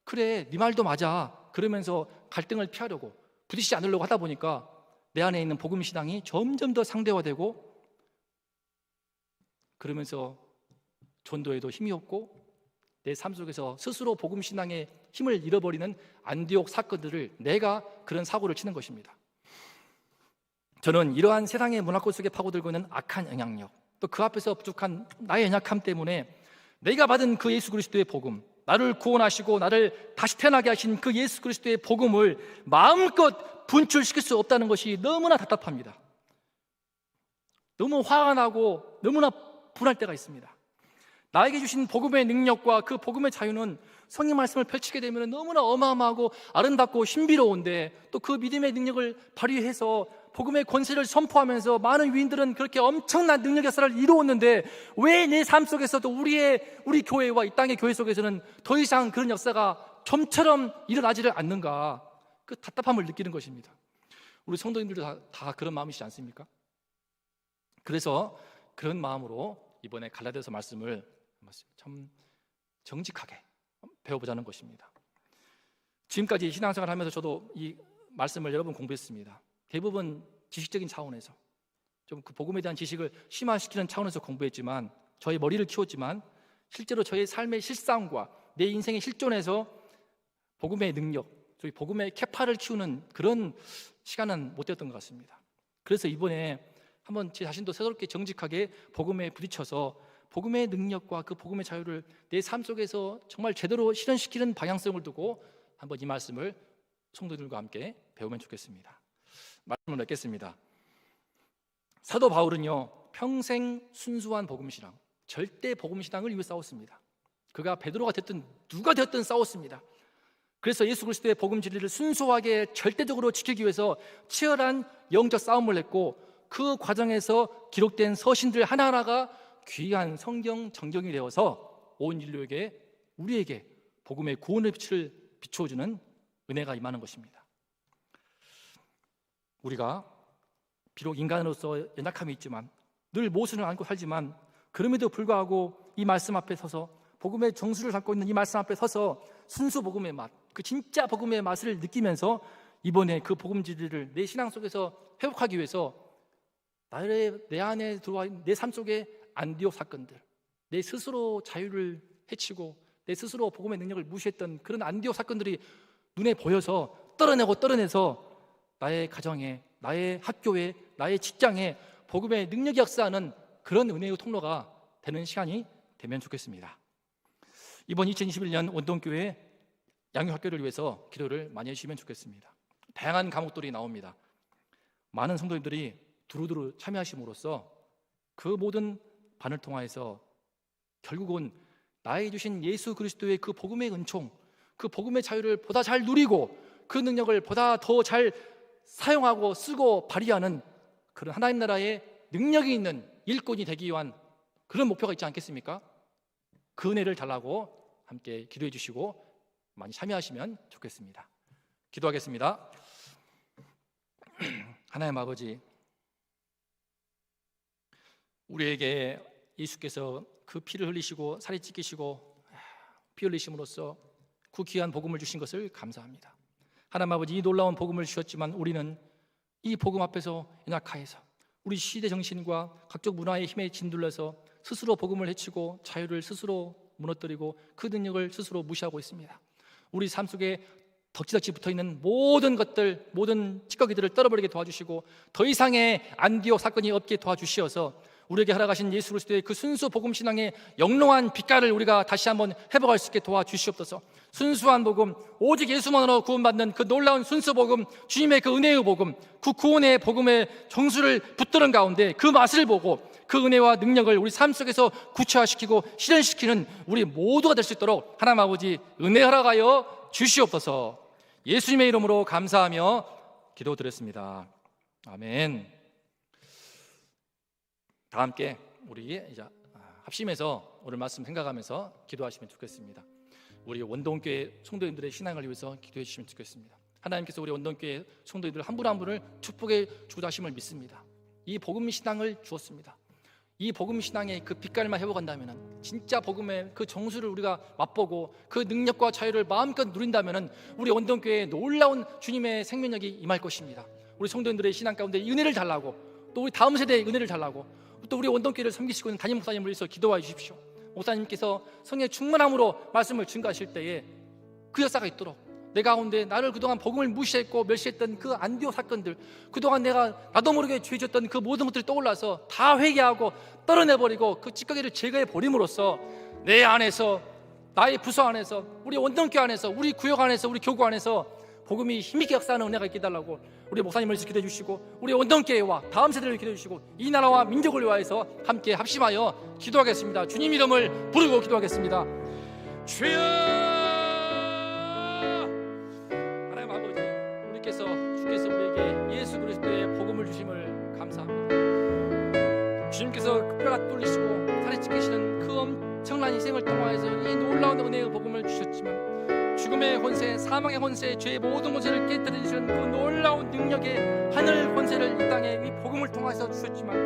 그래 네 말도 맞아 그러면서 갈등을 피하려고, 부딪히지 않으려고 하다 보니까 내 안에 있는 복음 신앙이 점점 더 상대화되고, 그러면서 전도에도 힘이 없고 내 삶 속에서 스스로 복음 신앙의 힘을 잃어버리는 안디옥 사건들을, 내가 그런 사고를 치는 것입니다. 저는 이러한 세상의 문화권 속에 파고들고 있는 악한 영향력, 또 그 앞에서 부족한 나의 연약함 때문에 내가 받은 그 예수 그리스도의 복음, 나를 구원하시고 나를 다시 태어나게 하신 그 예수 그리스도의 복음을 마음껏 분출시킬 수 없다는 것이 너무나 답답합니다. 너무 화가 나고 너무나 분할 때가 있습니다. 나에게 주신 복음의 능력과 그 복음의 자유는 성경 말씀을 펼치게 되면 너무나 어마어마하고 아름답고 신비로운데, 또 그 믿음의 능력을 발휘해서 복음의 권세를 선포하면서 많은 위인들은 그렇게 엄청난 능력 역사를 이루었는데, 왜 내 삶 속에서도 우리 교회와 이 땅의 교회 속에서는 더 이상 그런 역사가 좀처럼 일어나지를 않는가? 그 답답함을 느끼는 것입니다. 우리 성도님들도 다 그런 마음이시지 않습니까? 그래서 그런 마음으로 이번에 갈라디아서 말씀을 참 정직하게 배워보자는 것입니다. 지금까지 신앙생활을 하면서 저도 이 말씀을 여러 번 공부했습니다. 대부분 지식적인 차원에서, 좀 그 복음에 대한 지식을 심화시키는 차원에서 공부했지만, 저의 머리를 키웠지만 실제로 저의 삶의 실상과 내 인생의 실존에서 복음의 능력, 저희 복음의 캐파를 키우는 그런 시간은 못 되었던 것 같습니다. 그래서 이번에 한번 제 자신도 새롭게 정직하게 복음에 부딪혀서 복음의 능력과 그 복음의 자유를 내 삶 속에서 정말 제대로 실현시키는 방향성을 두고 한번 이 말씀을 성도들과 함께 배우면 좋겠습니다. 말씀을 맺겠습니다. 사도 바울은요, 평생 순수한 복음신앙, 절대 복음신앙을 위해 싸웠습니다. 그가 베드로가 됐든 누가 됐든 싸웠습니다. 그래서 예수 그리스도의 복음 진리를 순수하게 절대적으로 지키기 위해서 치열한 영적 싸움을 했고, 그 과정에서 기록된 서신들 하나하나가 귀한 성경 정경이 되어서 온 인류에게, 우리에게 복음의 구원의 빛을 비춰주는 은혜가 임하는 것입니다. 우리가 비록 인간으로서 연약함이 있지만, 늘 모순을 안고 살지만, 그럼에도 불구하고 이 말씀 앞에 서서, 복음의 정수를 담고 있는 이 말씀 앞에 서서 순수 복음의 맛, 그 진짜 복음의 맛을 느끼면서 이번에 그 복음 진리를 내 신앙 속에서 회복하기 위해서 내 안에 들어와 있는 내 삶 속에 안디옥 사건들, 내 스스로 자유를 해치고 내 스스로 복음의 능력을 무시했던 그런 안디옥 사건들이 눈에 보여서 떨어내서 나의 가정에, 나의 학교에, 나의 직장에 복음의 능력이 역사하는 그런 은혜의 통로가 되는 시간이 되면 좋겠습니다. 이번 2021년 원동교회 양육학교를 위해서 기도를 많이 해주시면 좋겠습니다. 다양한 과목들이 나옵니다. 많은 성도님들이 두루두루 참여하심으로써 그 모든 반을 통하여서 결국은 나에게 주신 예수 그리스도의 그 복음의 은총, 그 복음의 자유를 보다 잘 누리고 그 능력을 보다 더 잘 사용하고 쓰고 발휘하는 그런 하나님 나라의 능력이 있는 일꾼이 되기 위한 그런 목표가 있지 않겠습니까? 그 은혜를 달라고 함께 기도해 주시고 많이 참여하시면 좋겠습니다. 기도하겠습니다. 하나님 아버지, 우리에게 예수께서 그 피를 흘리시고 살이 찢기시고 피 흘리심으로써 그 귀한 복음을 주신 것을 감사합니다. 하나님 아버지, 이 놀라운 복음을 주셨지만 우리는 이 복음 앞에서 연약하여서 우리 시대 정신과 각종 문화의 힘에 짓눌려서 스스로 복음을 해치고 자유를 스스로 무너뜨리고 그 능력을 스스로 무시하고 있습니다. 우리 삶 속에 덕지덕지 붙어있는 모든 것들, 모든 찌꺼기들을 떨어버리게 도와주시고 더 이상의 안디옥 사건이 없게 도와주시어서 우리에게 허락하신 예수 그리스도의 그 순수 복음 신앙의 영롱한 빛깔을 우리가 다시 한번 회복할 수 있게 도와주시옵소서. 순수한 복음, 오직 예수만으로 구원받는 그 놀라운 순수 복음, 주님의 그 은혜의 복음, 그 구원의 복음의 정수를 붙드는 가운데 그 맛을 보고 그 은혜와 능력을 우리 삶 속에서 구체화시키고 실현시키는 우리 모두가 될 수 있도록 하나님 아버지 은혜 허락하여 주시옵소서. 예수님의 이름으로 감사하며 기도드렸습니다. 아멘. 다 함께 우리 이제 합심해서 오늘 말씀 생각하면서 기도하시면 좋겠습니다. 우리 원동교회 성도님들의 신앙을 위해서 기도해 주시면 좋겠습니다. 하나님께서 우리 원동교회 성도님들 한 분 한 분을 축복해 주고자 하심을 믿습니다. 이 복음 신앙을 주었습니다. 이 복음 신앙의 그 빛깔만 회복한다면, 진짜 복음의 그 정수를 우리가 맛보고 그 능력과 자유를 마음껏 누린다면 우리 원동교회에 놀라운 주님의 생명력이 임할 것입니다. 우리 성도님들의 신앙 가운데 은혜를 달라고, 또 우리 다음 세대의 은혜를 달라고, 또 우리 원동교회를 섬기시고 있는 담임 목사님을 위해서 기도해 주십시오. 목사님께서 성령의 충만함으로 말씀을 증거하실 때에 그 역사가 있도록, 내 가운데 나를 그동안 복음을 무시했고 멸시했던 그 안디옥 사건들, 그동안 내가 나도 모르게 죄졌던 그 모든 것들이 떠올라서 다 회개하고 떨어내버리고 그 찌꺼기를 제거해버림으로써 내 안에서, 나의 부서 안에서, 우리 원동교회 안에서, 우리 구역 안에서, 우리 교구 안에서 복음이 힘있게 역사하는 은혜가 있게 해달라고 우리 목사님을 위해서 기도해 주시고, 우리 원동교회와 다음 세대를 기도해 주시고, 이 나라와 민족을 위하여서 함께 합심하여 기도하겠습니다. 주님 이름을 부르고 기도하겠습니다. 주여, 하나님 아버지, 주께서 우리에게 예수 그리스도의 복음을 주심을 감사합니다. 주님께서 그 뼈가 뚫리시고 살이 찢기시는 그 엄청난 희생을 통하여서 이 놀라운 은혜의 복음을 주셨지만, 죽음의 권세, 사망의 권세, 죄의 모든 권세를 깨뜨려 주시는 그 놀라운 능력의 하늘 권세를 이 땅에 이 복음을 통해서 주셨지만,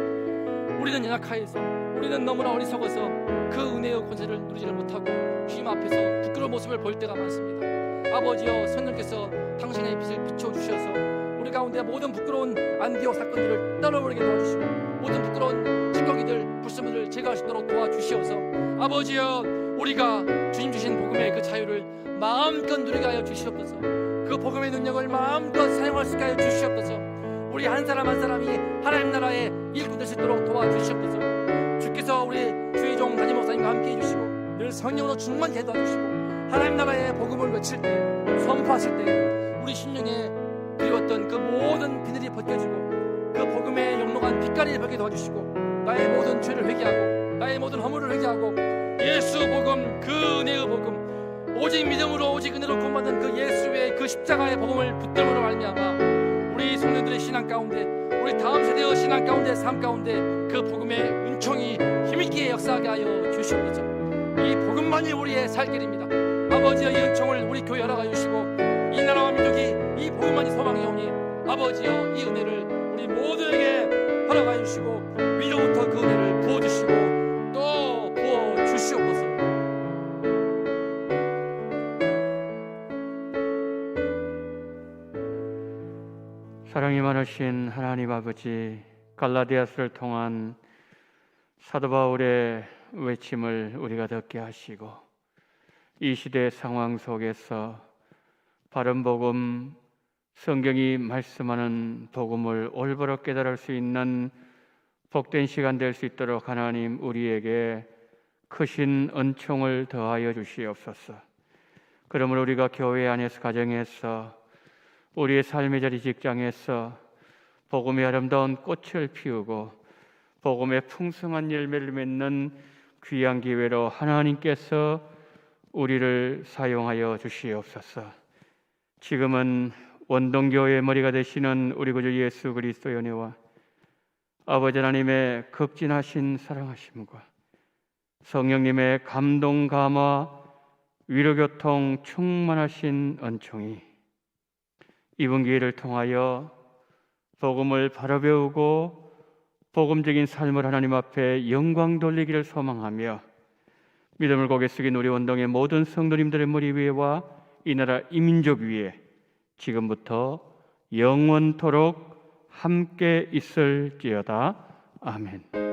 우리는 연약하여서, 우리는 너무나 어리석어서 그 은혜의 권세를 누리지를 못하고 주님 앞에서 부끄러운 모습을 볼 때가 많습니다. 아버지여, 성령께서 당신의 빛을 비춰주셔서 우리 가운데 모든 부끄러운 안디옥 사건들을 떨어버리게 도와주시고 모든 부끄러운 찌꺼기들, 불순물을 제거할 수 있도록 도와주시어서, 아버지여, 우리가 주님 주신 복음의 그 자유를 마음껏 누리게 하여 주시옵소서. 그 복음의 능력을 마음껏 사용할 수 있게 하여 주시옵소서. 우리 한 사람 한 사람이 하나님 나라의 일꾼 될 수 있도록 도와주시옵소서. 주께서 우리 주의종 담임 목사님과 함께 해주시고 늘 성령으로 충만케 도와주시고 하나님 나라의 복음을 외칠 때, 선포하실 때 우리 심령에 그리웠던 그 모든 비늘이 벗겨지고 그 복음의 영롱한 빛깔이 벗게 도와주시고 나의 모든 죄를 회개하고 나의 모든 허물을 회개하고 예수 복음, 그 은혜의 복음, 오직 믿음으로 오직 은혜로 구원받은 그 예수의 그 십자가의 복음을 붙들므로 말미암아 우리 성도들의 신앙 가운데, 우리 다음 세대의 신앙 가운데, 삶 가운데 그 복음의 은총이 힘있게 역사하게 하여 주시옵소서. 이 복음만이 우리의 살 길입니다. 아버지의 이 은총을 우리 교회 열어가 주시고 이 나라와 민족이 이 복음만이 소망이 오니 아버지여 이 은혜를 우리 모두에게 허락하여 주시고 위로부터 그 은혜를 부어주시고 또 부어주시옵소서. 사랑이 많으신 하나님 아버지, 갈라디아서를 통한 사도 바울의 외침을 우리가 듣게 하시고 이 시대의 상황 속에서 바른 복음, 성경이 말씀하는 복음을 올바로 깨달을 수 있는 복된 시간 될 수 있도록 하나님 우리에게 크신 은총을 더하여 주시옵소서. 그러므로 우리가 교회 안에서, 가정에서, 우리의 삶의 자리, 직장에서 복음의 아름다운 꽃을 피우고 복음의 풍성한 열매를 맺는 귀한 기회로 하나님께서 우리를 사용하여 주시옵소서. 지금은 원동교회의 머리가 되시는 우리 구주 예수 그리스도의 은혜와 아버지 하나님의 극진하신 사랑하심과 성령님의 감동, 감화, 위로교통 충만하신 은총이 이번 기회를 통하여 복음을 바로 배우고 복음적인 삶을 하나님 앞에 영광 돌리기를 소망하며 믿음을 고개 숙인 우리 원동의 모든 성도님들의 머리 위에와 이 나라 이민족 위에 지금부터 영원토록 함께 있을지어다. 아멘.